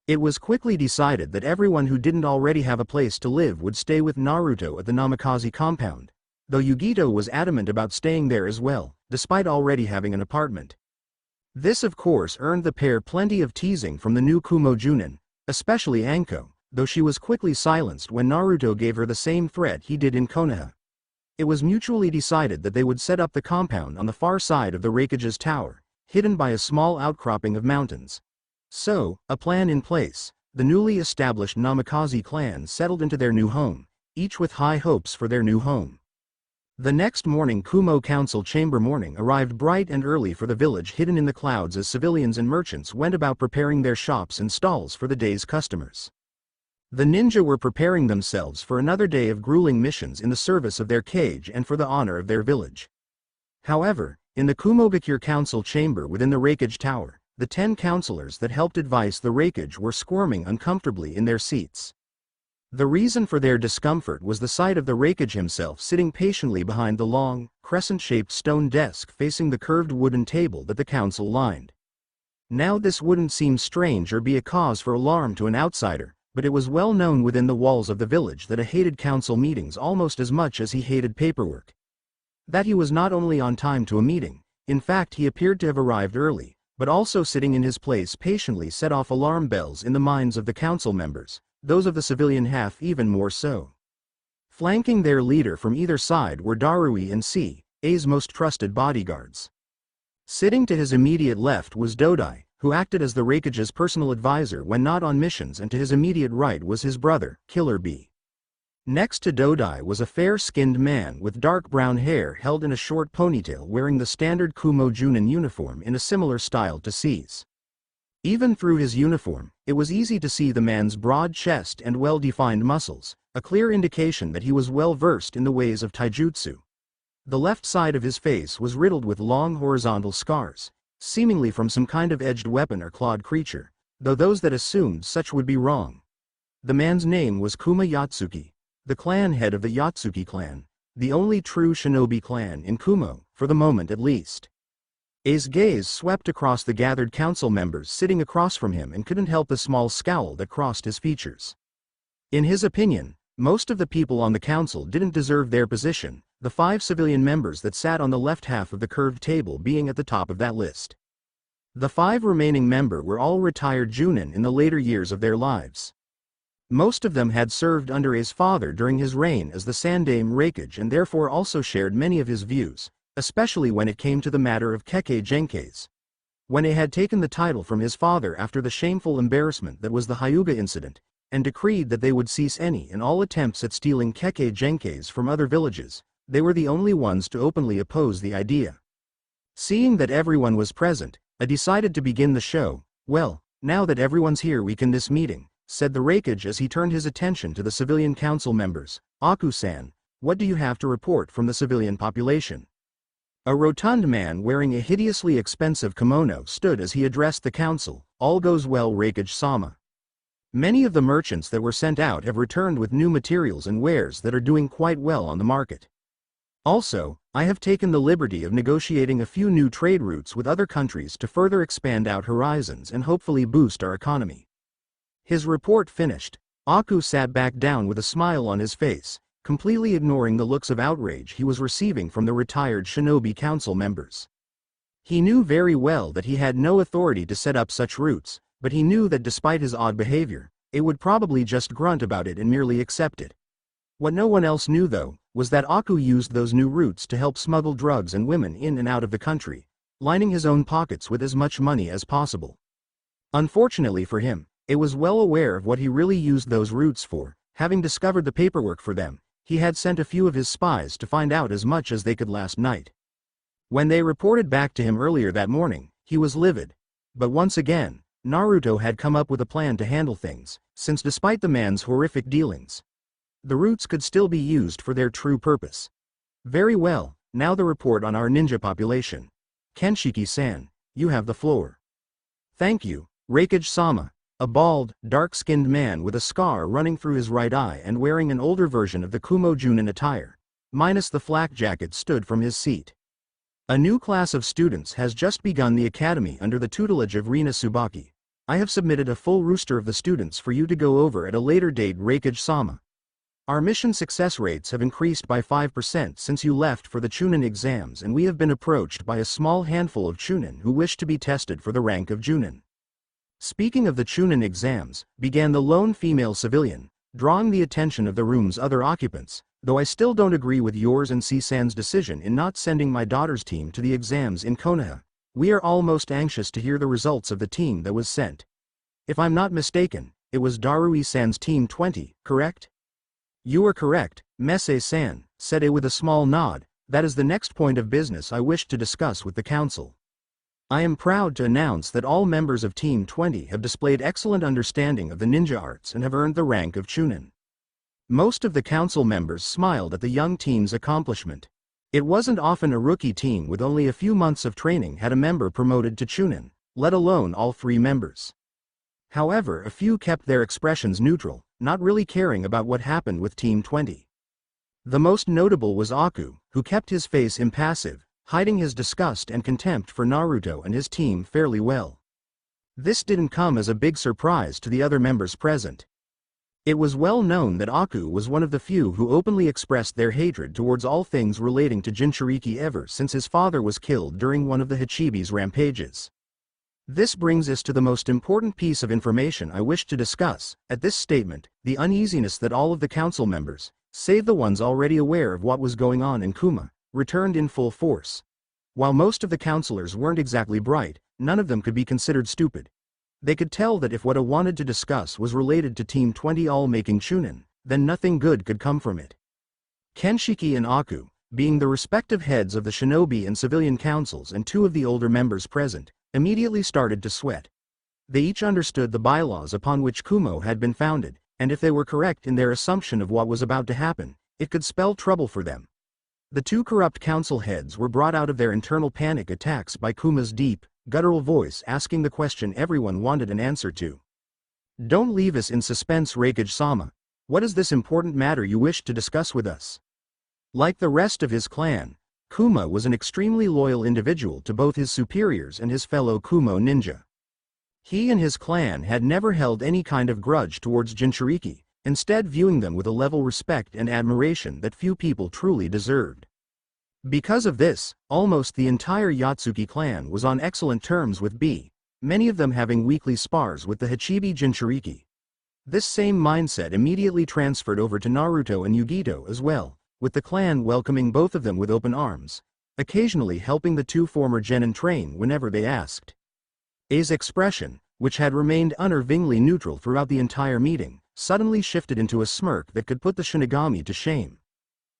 It was quickly decided that everyone who didn't already have a place to live would stay with Naruto at the Namikaze compound, though Yugito was adamant about staying there as well, despite already having an apartment. This of course earned the pair plenty of teasing from the new Kumo Junin, especially Anko, though she was quickly silenced when Naruto gave her the same threat he did in Konoha. It was mutually decided that they would set up the compound on the far side of the Raikage's tower, hidden by a small outcropping of mountains. So, a plan in place, the newly established Namikaze clan settled into their new home, each with high hopes for their new home. The next morning Kumo Council Chamber morning arrived bright and early for the village hidden in the clouds as civilians and merchants went about preparing their shops and stalls for the day's customers. The ninja were preparing themselves for another day of grueling missions in the service of their cage and for the honor of their village. However, in the Kumogakure Council Chamber within the Raikage Tower, the 10 counselors that helped advise the Raikage were squirming uncomfortably in their seats. The reason for their discomfort was the sight of the Raikage himself sitting patiently behind the long, crescent-shaped stone desk facing the curved wooden table that the council lined. Now this wouldn't seem strange or be a cause for alarm to an outsider, but it was well known within the walls of the village that A hated council meetings almost as much as he hated paperwork. That he was not only on time to a meeting, in fact he appeared to have arrived early, but also sitting in his place patiently set off alarm bells in the minds of the council members, those of the civilian half even more so. Flanking their leader from either side were Darui and A's most trusted bodyguards. Sitting to his immediate left was Dodai, who acted as the Raikage's personal advisor when not on missions, and to his immediate right was his brother, Killer B. Next to Dodai was a fair-skinned man with dark brown hair held in a short ponytail wearing the standard Kumo Junin uniform in a similar style to C's. Even through his uniform, it was easy to see the man's broad chest and well-defined muscles, a clear indication that he was well versed in the ways of taijutsu. The left side of his face was riddled with long horizontal scars, seemingly from some kind of edged weapon or clawed creature, though those that assumed such would be wrong. The man's name was Kuma Yatsuki, the clan head of the Yatsuki clan, the only true shinobi clan in Kumo, for the moment at least. A's gaze swept across the gathered council members sitting across from him and couldn't help the small scowl that crossed his features. In his opinion, most of the people on the council didn't deserve their position, the 5 civilian members that sat on the left half of the curved table being at the top of that list. The 5 remaining members were all retired Junin in the later years of their lives. Most of them had served under A's father during his reign as the Sandaime Reikage and therefore also shared many of his views, especially when it came to the matter of Kekkei Genkais. When A had taken the title from his father after the shameful embarrassment that was the Hyuga incident, and decreed that they would cease any and all attempts at stealing Kekkei Genkais from other villages, they were the only ones to openly oppose the idea. Seeing that everyone was present, A decided to begin the show. Well, now that everyone's here we can this meeting, said the Reikage as he turned his attention to the civilian council members. Aku-san, what do you have to report from the civilian population? A rotund man wearing a hideously expensive kimono stood as he addressed the council. All goes well, Reikage-sama. Many of the merchants that were sent out have returned with new materials and wares that are doing quite well on the market. Also, I have taken the liberty of negotiating a few new trade routes with other countries to further expand out horizons and hopefully boost our economy. His report finished, Aku sat back down with a smile on his face, completely ignoring the looks of outrage he was receiving from the retired shinobi council members. He knew very well that he had no authority to set up such routes, but he knew that despite his odd behavior, it would probably just grunt about it and merely accept it. What no one else knew though, was that Aku used those new routes to help smuggle drugs and women in and out of the country, lining his own pockets with as much money as possible. Unfortunately for him, A was well aware of what he really used those routes for. Having discovered the paperwork for them, he had sent a few of his spies to find out as much as they could last night. When they reported back to him earlier that morning, he was livid. But once again, Naruto had come up with a plan to handle things, since despite the man's horrific dealings, the routes could still be used for their true purpose. Very well, now the report on our ninja population. Kenshiki-san, you have the floor. Thank you, Reikage-sama. A bald, dark-skinned man with a scar running through his right eye and wearing an older version of the Kumo Junin attire, minus the flak jacket, stood from his seat. A new class of students has just begun the academy under the tutelage of Rina Tsubaki. I have submitted a full roster of the students for you to go over at a later date, Reikage-sama. Our mission success rates have increased by 5% since you left for the Chunin exams, and we have been approached by a small handful of Chunin who wish to be tested for the rank of Junin. Speaking of the Chunin exams, began the lone female civilian, drawing the attention of the room's other occupants, though I still don't agree with yours and C-san's decision in not sending my daughter's team to the exams in Konoha. We are all most anxious to hear the results of the team that was sent. If I'm not mistaken, it was Darui-san's team 20, correct? You are correct, Messe-san, said A with a small nod. That is the next point of business I wish to discuss with the council. I am proud to announce that all members of Team 20 have displayed excellent understanding of the ninja arts and have earned the rank of Chunin. Most of the council members smiled at the young team's accomplishment. It wasn't often a rookie team with only a few months of training had a member promoted to Chunin, let alone all 3 members. However, a few kept their expressions neutral, not really caring about what happened with Team 20. The most notable was Aku, who kept his face impassive, hiding his disgust and contempt for Naruto and his team fairly well. This didn't come as a big surprise to the other members present. It was well known that Aku was one of the few who openly expressed their hatred towards all things relating to Jinchuriki ever since his father was killed during one of the Hachibi's rampages. This brings us to the most important piece of information I wish to discuss. At this statement, the uneasiness that all of the council members, save the ones already aware of what was going on in Kuma, returned in full force. While most of the counselors weren't exactly bright, none of them could be considered stupid. They could tell that if what A wanted to discuss was related to Team 20 all making Chunin, then nothing good could come from it. Kenshiki and Aku, being the respective heads of the shinobi and civilian councils and two of the older members present, immediately started to sweat. They each understood the bylaws upon which Kumo had been founded, and if they were correct in their assumption of what was about to happen, it could spell trouble for them. The two corrupt council heads were brought out of their internal panic attacks by Kuma's deep, guttural voice asking the question everyone wanted an answer to. "Don't leave us in suspense, Reikage-sama. What is this important matter you wish to discuss with us?" Like the rest of his clan, Kuma was an extremely loyal individual to both his superiors and his fellow Kumo ninja. He and his clan had never held any kind of grudge towards Jinchuriki, instead viewing them with a level respect and admiration that few people truly deserved. Because of this, almost the entire Yatsuki clan was on excellent terms with B, many of them having weekly spars with the Hachibi Jinchuriki. This same mindset immediately transferred over to Naruto and Yugito as well, with the clan welcoming both of them with open arms, occasionally helping the two former genin train whenever they asked. A's expression, which had remained unnervingly neutral throughout the entire meeting, suddenly shifted into a smirk that could put the Shinigami to shame.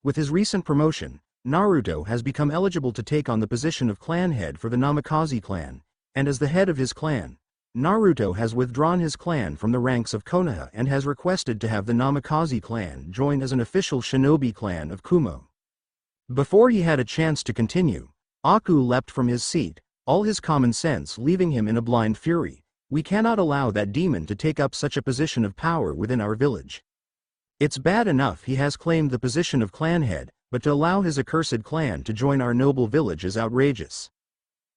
With his recent promotion, Naruto has become eligible to take on the position of clan head for the Namikaze clan, and as the head of his clan, Naruto has withdrawn his clan from the ranks of Konoha and has requested to have the Namikaze clan join as an official shinobi clan of Kumo. Before he had a chance to continue, Aku leapt from his seat, all his common sense leaving him in a blind fury. "We cannot allow that demon to take up such a position of power within our village. It's bad enough he has claimed the position of clan head, but to allow his accursed clan to join our noble village is outrageous.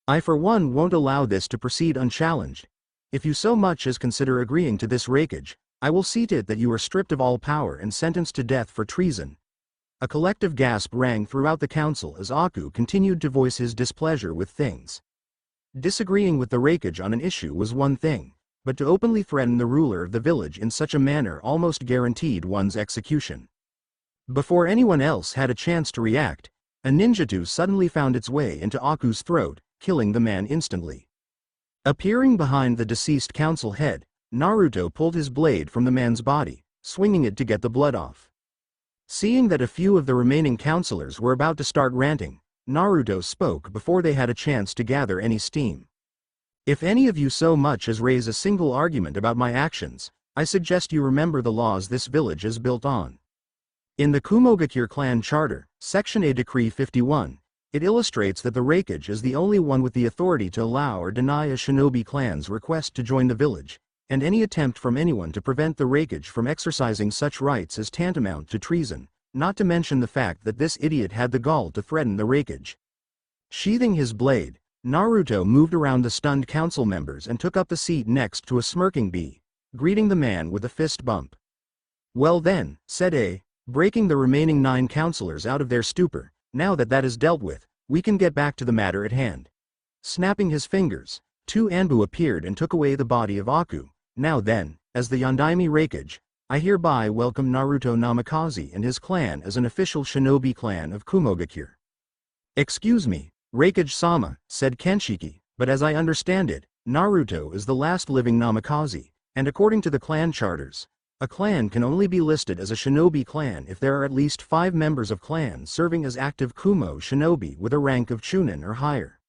I for one won't allow this to proceed unchallenged. If you so much as consider agreeing to this rakeage, I will see to it that you are stripped of all power and sentenced to death for treason." A collective gasp rang throughout the council as Aku continued to voice his displeasure with things. Disagreeing with the rakeage on an issue was one thing, but to openly threaten the ruler of the village in such a manner almost guaranteed one's execution. Before anyone else had a chance to react, a ninjutsu suddenly found its way into Aku's throat, killing the man instantly. Appearing behind the deceased council head, Naruto pulled his blade from the man's body, swinging it to get the blood off. Seeing that a few of the remaining counselors were about to start ranting, Naruto spoke before they had a chance to gather any steam. "If any of you so much as raise a single argument about my actions, I suggest you remember the laws this village is built on. In the Kumogakure clan charter, Section A Decree 51, it illustrates that the rakeage is the only one with the authority to allow or deny a shinobi clan's request to join the village, and any attempt from anyone to prevent the rakeage from exercising such rights is tantamount to treason, not to mention the fact that this idiot had the gall to threaten the rakeage." Sheathing his blade, Naruto moved around the stunned council members and took up the seat next to a smirking B, greeting the man with a fist bump. "Well then," said A, breaking the remaining 9 counselors out of their stupor, "now that that is dealt with, we can get back to the matter at hand." Snapping his fingers, 2 Anbu appeared and took away the body of Aku. "Now then, as the Yondaime rakeage, I hereby welcome Naruto Namikaze and his clan as an official shinobi clan of Kumogakure." "Excuse me, Raikage-sama," said Kenshiki, "but as I understand it, Naruto is the last living Namikaze, and according to the clan charters, a clan can only be listed as a shinobi clan if there are at least 5 members of clan serving as active Kumo shinobi with a rank of Chunin or higher.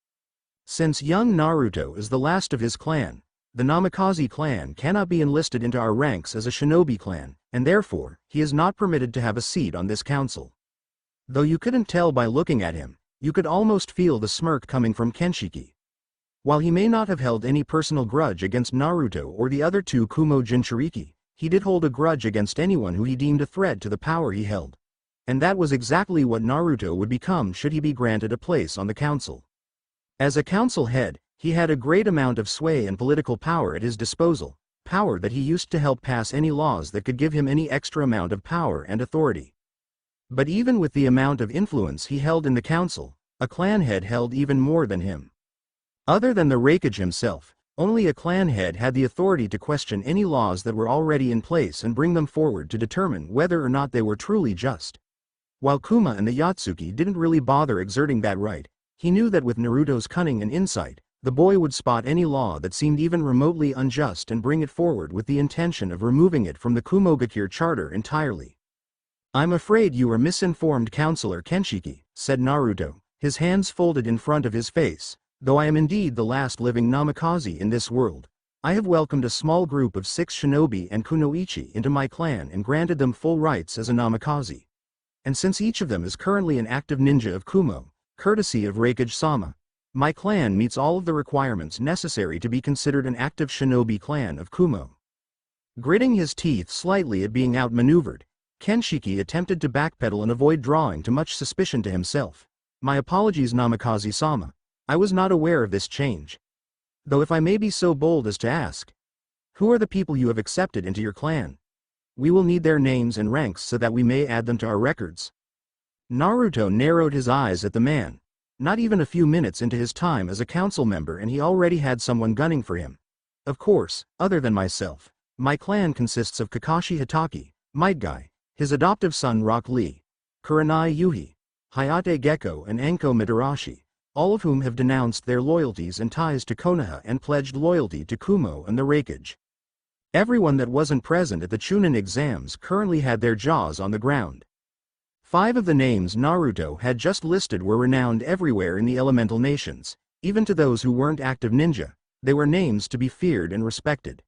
Since young Naruto is the last of his clan, the Namikaze clan cannot be enlisted into our ranks as a shinobi clan, and therefore, he is not permitted to have a seat on this council." Though you couldn't tell by looking at him, you could almost feel the smirk coming from Kenshiki. While he may not have held any personal grudge against Naruto or the other 2 Kumo Jinchuriki, he did hold a grudge against anyone who he deemed a threat to the power he held. And that was exactly what Naruto would become should he be granted a place on the council. As a council head, he had a great amount of sway and political power at his disposal, power that he used to help pass any laws that could give him any extra amount of power and authority. But even with the amount of influence he held in the council, a clan head held even more than him. Other than the rakeage himself, only a clan head had the authority to question any laws that were already in place and bring them forward to determine whether or not they were truly just. While Kuma and the Yatsuki didn't really bother exerting that right, he knew that with Naruto's cunning and insight, The boy would spot any law that seemed even remotely unjust and bring it forward with the intention of removing it from the Kumogakure charter entirely. "I'm afraid you are misinformed, Counselor Kenshiki," said Naruto, his hands folded in front of his face. "Though I am indeed the last living namikaze in this world, I have welcomed a small group of 6 shinobi and kunoichi into my clan and granted them full rights as a namikaze. And since each of them is currently an active ninja of Kumo, courtesy of Raikage-sama, my clan meets all of the requirements necessary to be considered an active shinobi clan of Kumo." Gritting his teeth slightly at being outmaneuvered, Kenshiki attempted to backpedal and avoid drawing too much suspicion to himself. "My apologies, Namikaze-sama. I was not aware of this change. Though if I may be so bold as to ask, who are the people you have accepted into your clan? We will need their names and ranks so that we may add them to our records." Naruto narrowed his eyes at the man. Not even a few minutes into his time as a council member and he already had someone gunning for him. "Of course, other than myself. My clan consists of Kakashi Hitaki, Might Guy, his adoptive son Rock Lee, Kurenai Yuhi, Hayate Gecko and Anko Mitarashi, all of whom have denounced their loyalties and ties to Konoha and pledged loyalty to Kumo and the Raikage. Everyone that wasn't present at the Chunin exams currently had their jaws on the ground. 5 of the names Naruto had just listed were renowned everywhere in the elemental nations. Even to those who weren't active ninja, they were names to be feared and respected.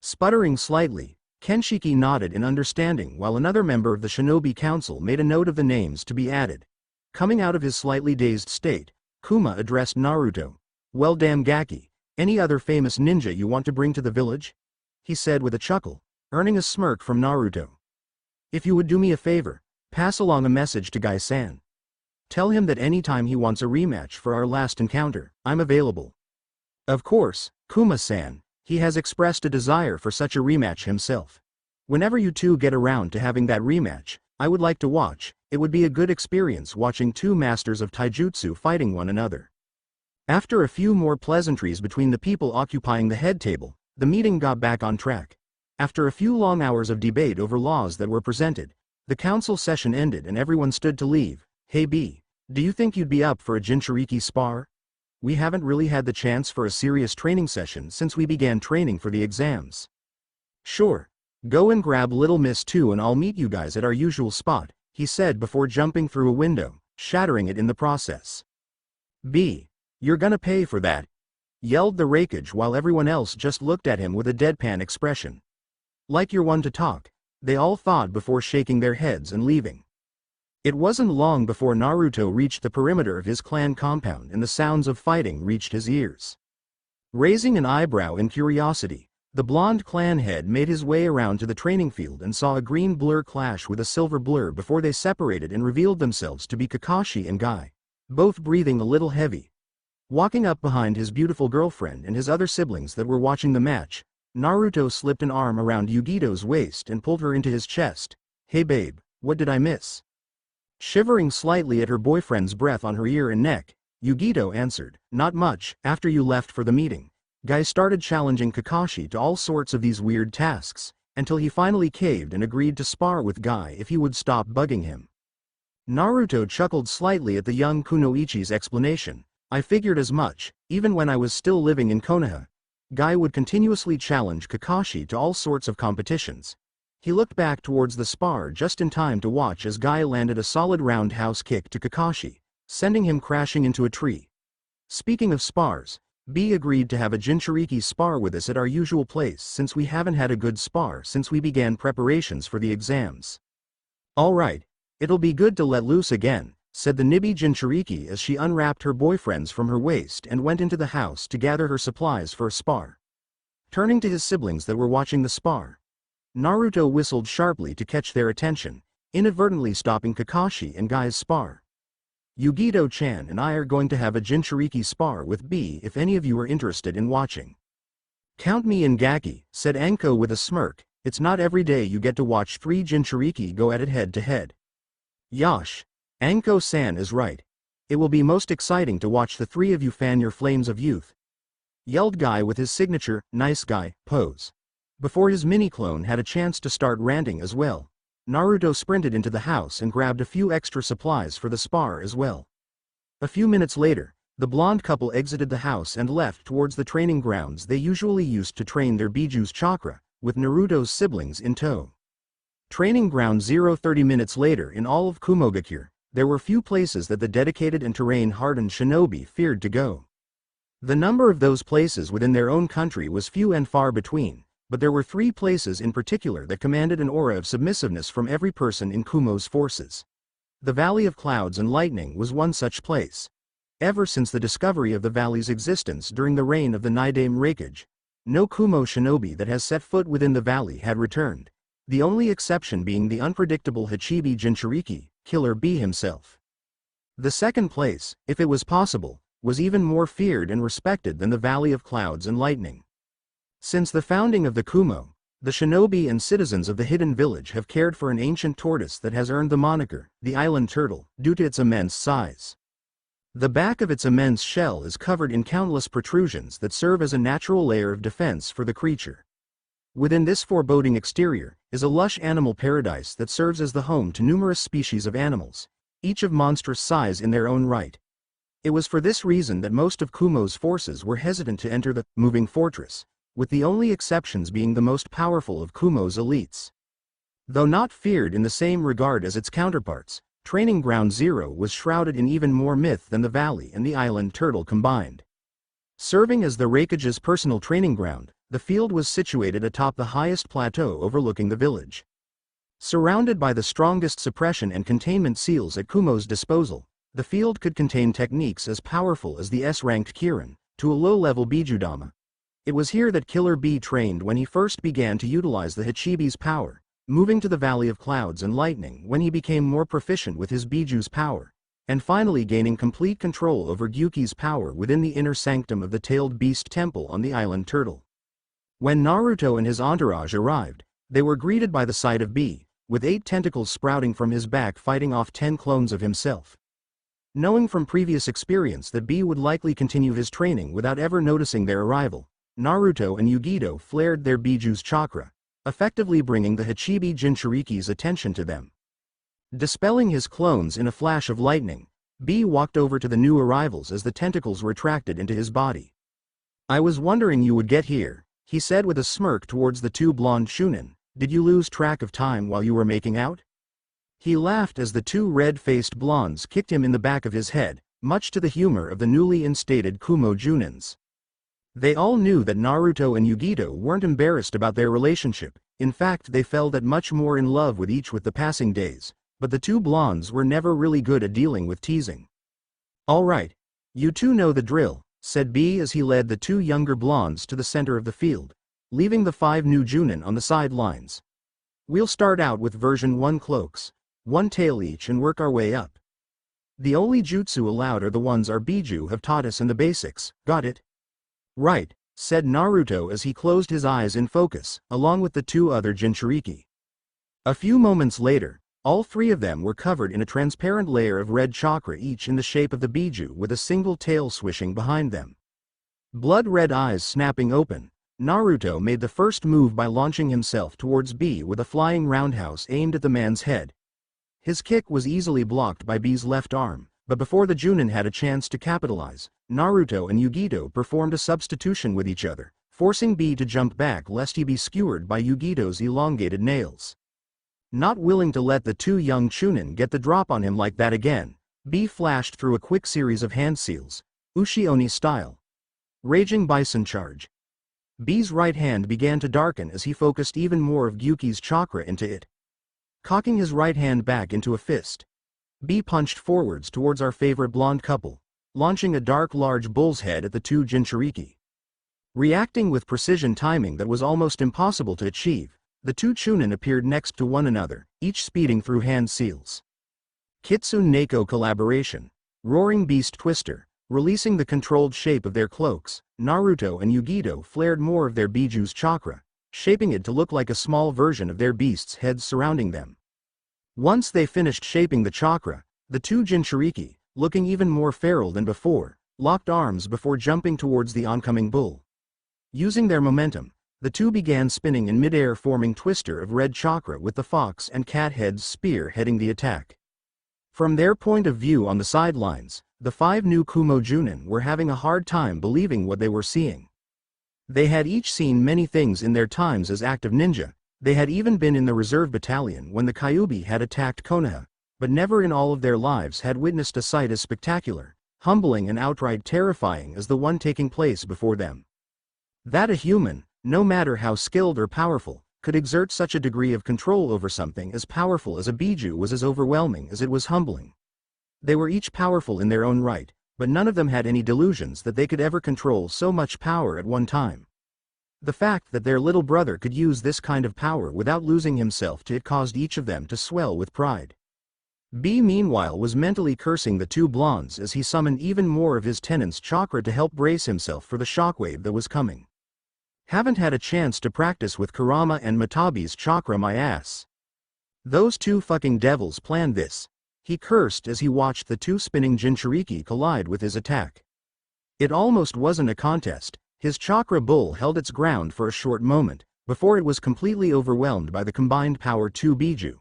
Sputtering slightly, Kenshiki nodded in understanding while another member of the Shinobi Council made a note of the names to be added. Coming out of his slightly dazed state, Kuma addressed Naruto. "Well, damn Gaki, any other famous ninja you want to bring to the village?" he said with a chuckle, earning a smirk from Naruto. "If you would do me a favor, pass along a message to Gai-san. Tell him that anytime he wants a rematch for our last encounter, I'm available." "Of course, Kuma-san, he has expressed a desire for such a rematch himself. Whenever you two get around to having that rematch, I would like to watch. It would be a good experience watching 2 masters of taijutsu fighting one another." After a few more pleasantries between the people occupying the head table, the meeting got back on track. After a few long hours of debate over laws that were presented, the council session ended and everyone stood to leave. "Hey B, do you think you'd be up for a Jinchuriki spar? We haven't really had the chance for a serious training session since we began training for the exams." "Sure. Go and grab Little Miss 2 and I'll meet you guys at our usual spot," he said before jumping through a window, shattering it in the process. "B, you're gonna pay for that," yelled the Raikage while everyone else just looked at him with a deadpan expression. "Like you're one to talk," they all thought before shaking their heads and leaving. It wasn't long before Naruto reached the perimeter of his clan compound and the sounds of fighting reached his ears. Raising an eyebrow in curiosity, the blonde clan head made his way around to the training field and saw a green blur clash with a silver blur before they separated and revealed themselves to be Kakashi and Guy, both breathing a little heavy. Walking up behind his beautiful girlfriend and his other siblings that were watching the match, Naruto slipped an arm around Yugito's waist and pulled her into his chest. "Hey babe, what did I miss?" Shivering slightly at her boyfriend's breath on her ear and neck, Yugito answered, "Not much. After you left for the meeting, Guy started challenging Kakashi to all sorts of these weird tasks, until he finally caved and agreed to spar with Guy if he would stop bugging him." Naruto chuckled slightly at the young kunoichi's explanation. "I figured as much. Even when I was still living in Konoha, Guy would continuously challenge Kakashi to all sorts of competitions." He looked back towards the spar just in time to watch as Guy landed a solid roundhouse kick to Kakashi, sending him crashing into a tree. "Speaking of spars, B agreed to have a Jinchuriki spar with us at our usual place since we haven't had a good spar since we began preparations for the exams." "Alright, it'll be good to let loose again," said the Nibi Jinchuriki as she unwrapped her boyfriends from her waist and went into the house to gather her supplies for a spar. Turning to his siblings that were watching the spar, Naruto whistled sharply to catch their attention, inadvertently stopping Kakashi and Guy's spar. "Yugito-chan and I are going to have a Jinchuriki spar with B if any of you are interested in watching." "Count me in, Gaki," said Anko with a smirk. "It's not every day you get to watch 3 Jinchuriki go at it head to head." "Yosh, Anko-san is right. It will be most exciting to watch the 3 of you fan your flames of youth," yelled Guy with his signature, "nice guy," pose. Before his mini-clone had a chance to start ranting as well, Naruto sprinted into the house and grabbed a few extra supplies for the spar as well. A few minutes later, The blonde couple exited the house and left towards the training grounds they usually used to train their Biju's chakra, with Naruto's siblings in tow. Training ground 30 minutes later in all of Kumogakure, there were few places that the dedicated and terrain-hardened shinobi feared to go. The number of those places within their own country was few and far between, but there were 3 places in particular that commanded an aura of submissiveness from every person in Kumos forces. The Valley of Clouds and Lightning was one such place. Ever since the discovery of the valley's existence during the reign of the Nidaime Raikage, no Kumo shinobi that has set foot within the valley had returned, the only exception being the unpredictable Hachibi Jinchuriki, Killer Bee himself. The second place, if it was possible, was even more feared and respected than the Valley of Clouds and Lightning. Since the founding of the Kumo, the shinobi and citizens of the hidden village have cared for an ancient tortoise that has earned the moniker, the island turtle, due to its immense size. The back of its immense shell is covered in countless protrusions that serve as a natural layer of defense for the creature. Within this foreboding exterior is a lush animal paradise that serves as the home to numerous species of animals, each of monstrous size in their own right. It was for this reason that most of Kumo's forces were hesitant to enter the moving fortress, with the only exceptions being the most powerful of Kumo's elites. Though not feared in the same regard as its counterparts, Training Ground Zero was shrouded in even more myth than the valley and the island turtle combined. Serving as the Raikage's personal training ground, the field was situated atop the highest plateau overlooking the village. Surrounded by the strongest suppression and containment seals at Kumo's disposal, the field could contain techniques as powerful as the S-ranked Kirin, to a low-level Bijudama. It was here that Killer Bee trained when he first began to utilize the Hachibi's power, moving to the Valley of Clouds and Lightning when he became more proficient with his Biju's power, and finally gaining complete control over Gyuki's power within the inner sanctum of the Tailed Beast Temple on the island turtle. When Naruto and his entourage arrived, they were greeted by the sight of Bee, with 8 tentacles sprouting from his back fighting off 10 clones of himself. Knowing from previous experience that Bee would likely continue his training without ever noticing their arrival, Naruto and Yugito flared their Biju's chakra, effectively bringing the Hachibi Jinchuriki's attention to them. Dispelling his clones in a flash of lightning, Bee walked over to the new arrivals as the tentacles retracted into his body. "I was wondering you would get here," he said with a smirk towards the 2 blonde shunin. "Did you lose track of time while you were making out?" He laughed as the 2 red-faced blondes kicked him in the back of his head, much to the humor of the newly instated Kumo Junins. They all knew that Naruto and Yugito weren't embarrassed about their relationship, in fact they fell that much more in love with each with the passing days, but the 2 blondes were never really good at dealing with teasing. "All right. You 2 know the drill," said B as he led the 2 younger blondes to the center of the field, leaving the 5 new Junin on the sidelines. "We'll start out with version 1 cloaks, 1 tail each and work our way up. The only jutsu allowed are the ones our Biju have taught us in the basics, got it?" "Right," said Naruto as he closed his eyes in focus, along with the 2 other Jinchuriki. A few moments later, all 3 of them were covered in a transparent layer of red chakra each in the shape of the Biju with a single tail swishing behind them. Blood-red eyes snapping open, Naruto made the first move by launching himself towards B with a flying roundhouse aimed at the man's head. His kick was easily blocked by B's left arm, but before the Junin had a chance to capitalize, Naruto and Yugito performed a substitution with each other, forcing B to jump back lest he be skewered by Yugito's elongated nails. Not willing to let the 2 young Chunin get the drop on him like that again, B flashed through a quick series of hand seals, Ushi-Oni style. Raging Bison Charge. B's right hand began to darken as he focused even more of Gyuki's chakra into it. Cocking his right hand back into a fist, B punched forwards towards our favorite blonde couple, launching a dark large bull's head at the 2 Jinchuriki. Reacting with precision timing that was almost impossible to achieve, the 2 Chunin appeared next to one another, each speeding through hand seals. Kitsune Neko collaboration. Roaring Beast Twister. Releasing the controlled shape of their cloaks, Naruto and Yugito flared more of their Biju's chakra, shaping it to look like a small version of their beasts' heads surrounding them. Once they finished shaping the chakra, the 2 Jinchuriki, looking even more feral than before, locked arms before jumping towards the oncoming bull. Using their momentum, the 2 began spinning in midair, forming twister of red chakra with the fox and cat heads spear heading the attack. From their point of view on the sidelines, the 5 new Kumo Junin were having a hard time believing what they were seeing. They had each seen many things in their times as active ninja. They had even been in the reserve battalion when the Kyuubi had attacked Konoha, but never in all of their lives had witnessed a sight as spectacular, humbling and outright terrifying as the one taking place before them. That a human, no matter how skilled or powerful, could exert such a degree of control over something as powerful as a Biju was as overwhelming as it was humbling. They were each powerful in their own right, but none of them had any delusions that they could ever control so much power at one time. The fact that their little brother could use this kind of power without losing himself to it caused each of them to swell with pride. B meanwhile was mentally cursing the 2 blondes as he summoned even more of his tenant's chakra to help brace himself for the shockwave that was coming. Haven't had a chance to practice with Kurama and Matabi's chakra, my ass. Those 2 fucking devils planned this, he cursed as he watched the 2 spinning Jinchuriki collide with his attack. It almost wasn't a contest. His chakra bull held its ground for a short moment, before it was completely overwhelmed by the combined power 2 Biju.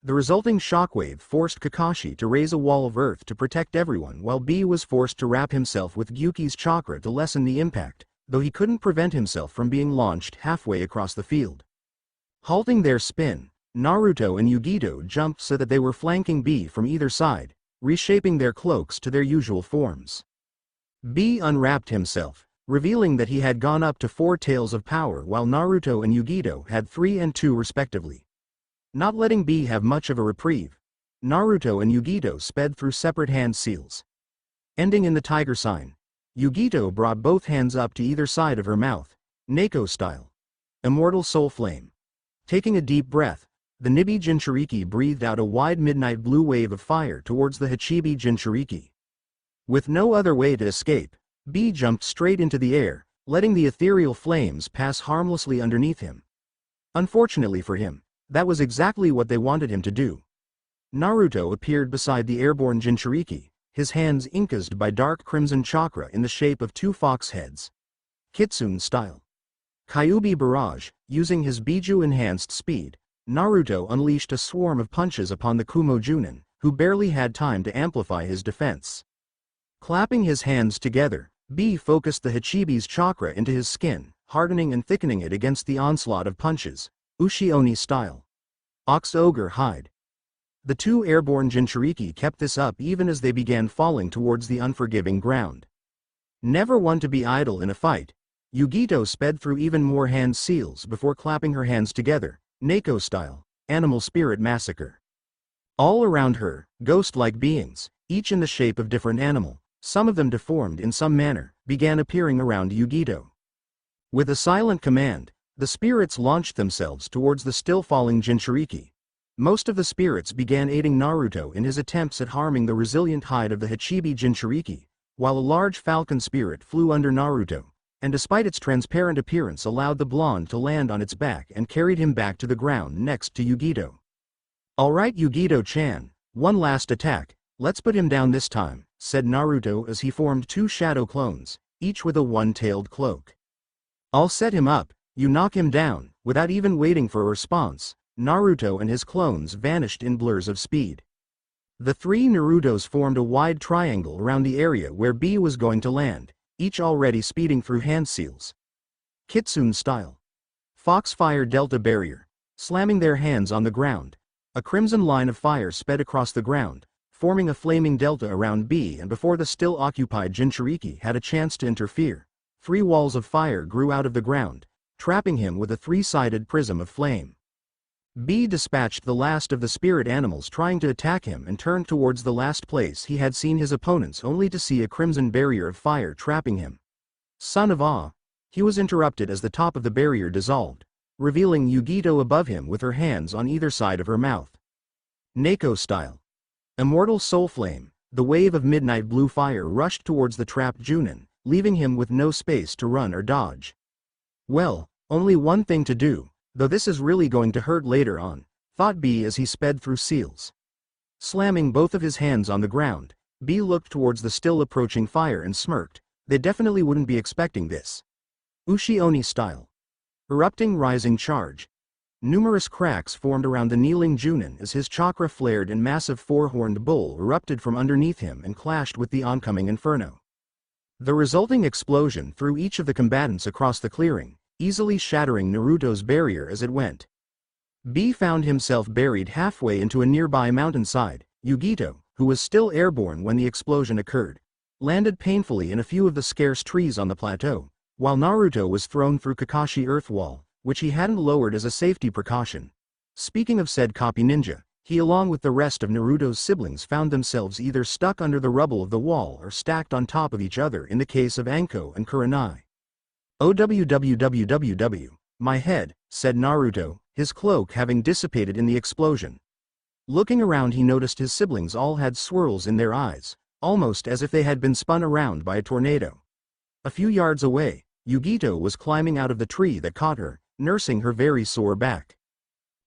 The resulting shockwave forced Kakashi to raise a wall of earth to protect everyone while B was forced to wrap himself with Gyuki's chakra to lessen the impact, though he couldn't prevent himself from being launched halfway across the field. Halting their spin, Naruto and Yugito jumped so that they were flanking B from either side, reshaping their cloaks to their usual forms. B unwrapped himself, revealing that he had gone up to 4 tails of power while Naruto and Yugito had 3 and 2 respectively. Not letting B have much of a reprieve, Naruto and Yugito sped through separate hand seals. Ending in the tiger sign, Yugito brought both hands up to either side of her mouth, Neko style. Immortal soul flame. Taking a deep breath, the Nibi Jinchuriki breathed out a wide midnight blue wave of fire towards the Hachibi Jinchuriki. With no other way to escape, B jumped straight into the air, letting the ethereal flames pass harmlessly underneath him. Unfortunately for him, that was exactly what they wanted him to do. Naruto appeared beside the airborne Jinchuriki, his hands inked by dark crimson chakra in the shape of 2 fox heads. Kitsune style. Kyuubi barrage, using his Biju-enhanced speed, Naruto unleashed a swarm of punches upon the Kumo Junin, who barely had time to amplify his defense. Clapping his hands together, B focused the Hachibi's chakra into his skin, hardening and thickening it against the onslaught of punches, Ushi-Oni style. Ox Ogre hide. The 2 airborne Jinchuriki kept this up even as they began falling towards the unforgiving ground. Never one to be idle in a fight, Yugito sped through even more hand seals before clapping her hands together, Neko style, animal spirit massacre. All around her, ghost-like beings, each in the shape of different animal, some of them deformed in some manner, began appearing around Yugito. With a silent command, the spirits launched themselves towards the still-falling Jinchuriki. Most of the spirits began aiding Naruto in his attempts at harming the resilient hide of the Hachibi Jinchuriki, while a large falcon spirit flew under Naruto, and despite its transparent appearance allowed the blonde to land on its back and carried him back to the ground next to Yugito. "Alright Yugito-chan, one last attack, let's put him down this time," said Naruto as he formed 2 shadow clones, each with a 1-tailed cloak. "I'll set him up, you knock him down." Without even waiting for a response, Naruto and his clones vanished in blurs of speed. The 3 Narutos formed a wide triangle around the area where B was going to land, each already speeding through hand seals. Kitsune style. Foxfire Delta barrier. Slamming their hands on the ground, a crimson line of fire sped across the ground, forming a flaming delta around B, and before the still occupied Jinchuriki had a chance to interfere, 3 walls of fire grew out of the ground, trapping him with a 3-sided prism of flame. B dispatched the last of the spirit animals trying to attack him and turned towards the last place he had seen his opponents only to see a crimson barrier of fire trapping him. Son of A! He was interrupted as the top of the barrier dissolved, revealing Yugito above him with her hands on either side of her mouth. Neko style. Immortal soul flame, the wave of midnight blue fire rushed towards the trapped Junin, leaving him with no space to run or dodge. Well, only one thing to do, though this is really going to hurt later on, thought B as he sped through seals. Slamming both of his hands on the ground, B looked towards the still approaching fire and smirked. They definitely wouldn't be expecting this. Ushi-Oni style. Erupting rising charge. Numerous cracks formed around the kneeling Junin as his chakra flared and massive four-horned bull erupted from underneath him and clashed with the oncoming inferno. The resulting explosion threw each of the combatants across the clearing, easily shattering Naruto's barrier as it went. B found himself buried halfway into a nearby mountainside. Yugito, who was still airborne when the explosion occurred, landed painfully in a few of the scarce trees on the plateau, while Naruto was thrown through Kakashi earth wall, which he hadn't lowered as a safety precaution. Speaking of said copy ninja, he along with the rest of Naruto's siblings found themselves either stuck under the rubble of the wall or stacked on top of each other in the case of Anko and Kurenai. "OWWWWW, my head," said Naruto, his cloak having dissipated in the explosion. Looking around he noticed his siblings all had swirls in their eyes, almost as if they had been spun around by a tornado. A few yards away, Yugito was climbing out of the tree that caught her, nursing her very sore back.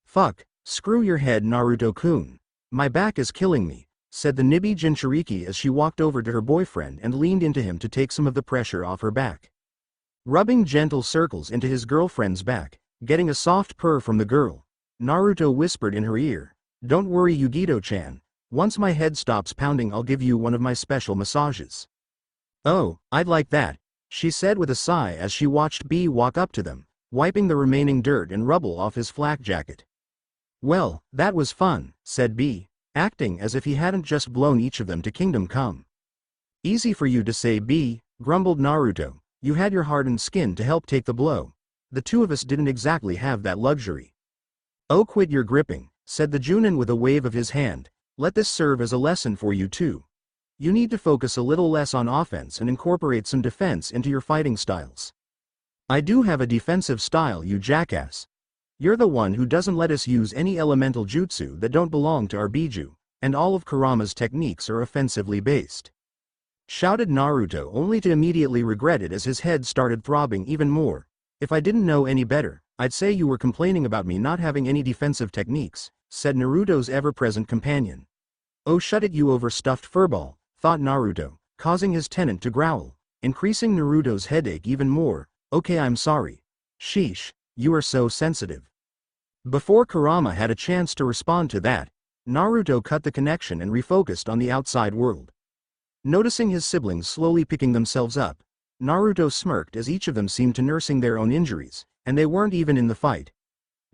"Fuck, screw your head Naruto-kun. My back is killing me," said the Nibi Jinchuriki as she walked over to her boyfriend and leaned into him to take some of the pressure off her back. Rubbing gentle circles into his girlfriend's back, getting a soft purr from the girl, Naruto whispered in her ear, "Don't worry Yugito-chan, once my head stops pounding I'll give you one of my special massages." "Oh, I'd like that," she said with a sigh as she watched B walk up to them, wiping the remaining dirt and rubble off his flak jacket. "Well, that was fun," said B, acting as if he hadn't just blown each of them to Kingdom Come. "Easy for you to say B," grumbled Naruto, "you had your hardened skin to help take the blow. The two of us didn't exactly have that luxury." "Oh quit your gripping," said the Junin with a wave of his hand, "let this serve as a lesson for you too. You need to focus a little less on offense and incorporate some defense into your fighting styles." "I do have a defensive style you jackass. You're the one who doesn't let us use any elemental jutsu that don't belong to our Biju, and all of Kurama's techniques are offensively based," shouted Naruto only to immediately regret it as his head started throbbing even more. "If I didn't know any better, I'd say you were complaining about me not having any defensive techniques," said Naruto's ever-present companion. "Oh shut it you overstuffed furball," thought Naruto, causing his tenant to growl, increasing Naruto's headache even more. "Okay I'm sorry. Sheesh, you are so sensitive." Before Kurama had a chance to respond to that, Naruto cut the connection and refocused on the outside world. Noticing his siblings slowly picking themselves up, Naruto smirked as each of them seemed to nursing their own injuries, and they weren't even in the fight.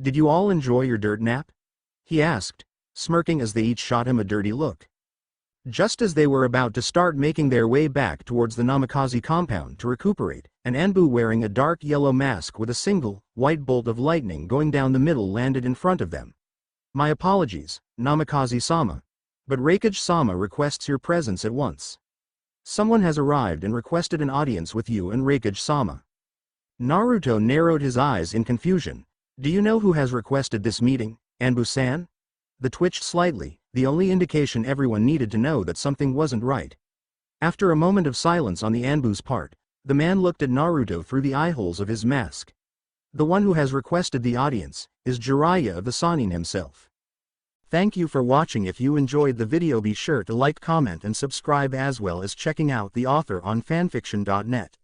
"Did you all enjoy your dirt nap?" he asked, smirking as they each shot him a dirty look. Just as they were about to start making their way back towards the Namikaze compound to recuperate, an Anbu wearing a dark yellow mask with a single, white bolt of lightning going down the middle landed in front of them. "My apologies, Namikaze-sama. But Raikage-sama requests your presence at once. Someone has arrived and requested an audience with you and Raikage-sama." Naruto narrowed his eyes in confusion. "Do you know who has requested this meeting, Anbu-san?" The twitched slightly, the only indication everyone needed to know that something wasn't right. After a moment of silence on the Anbu's part, the man looked at Naruto through the eyeholes of his mask. "The one who has requested the audience is Jiraiya of the Sannin himself." Thank you for watching. If you enjoyed the video be sure to like, comment and subscribe as well as checking out the author on fanfiction.net.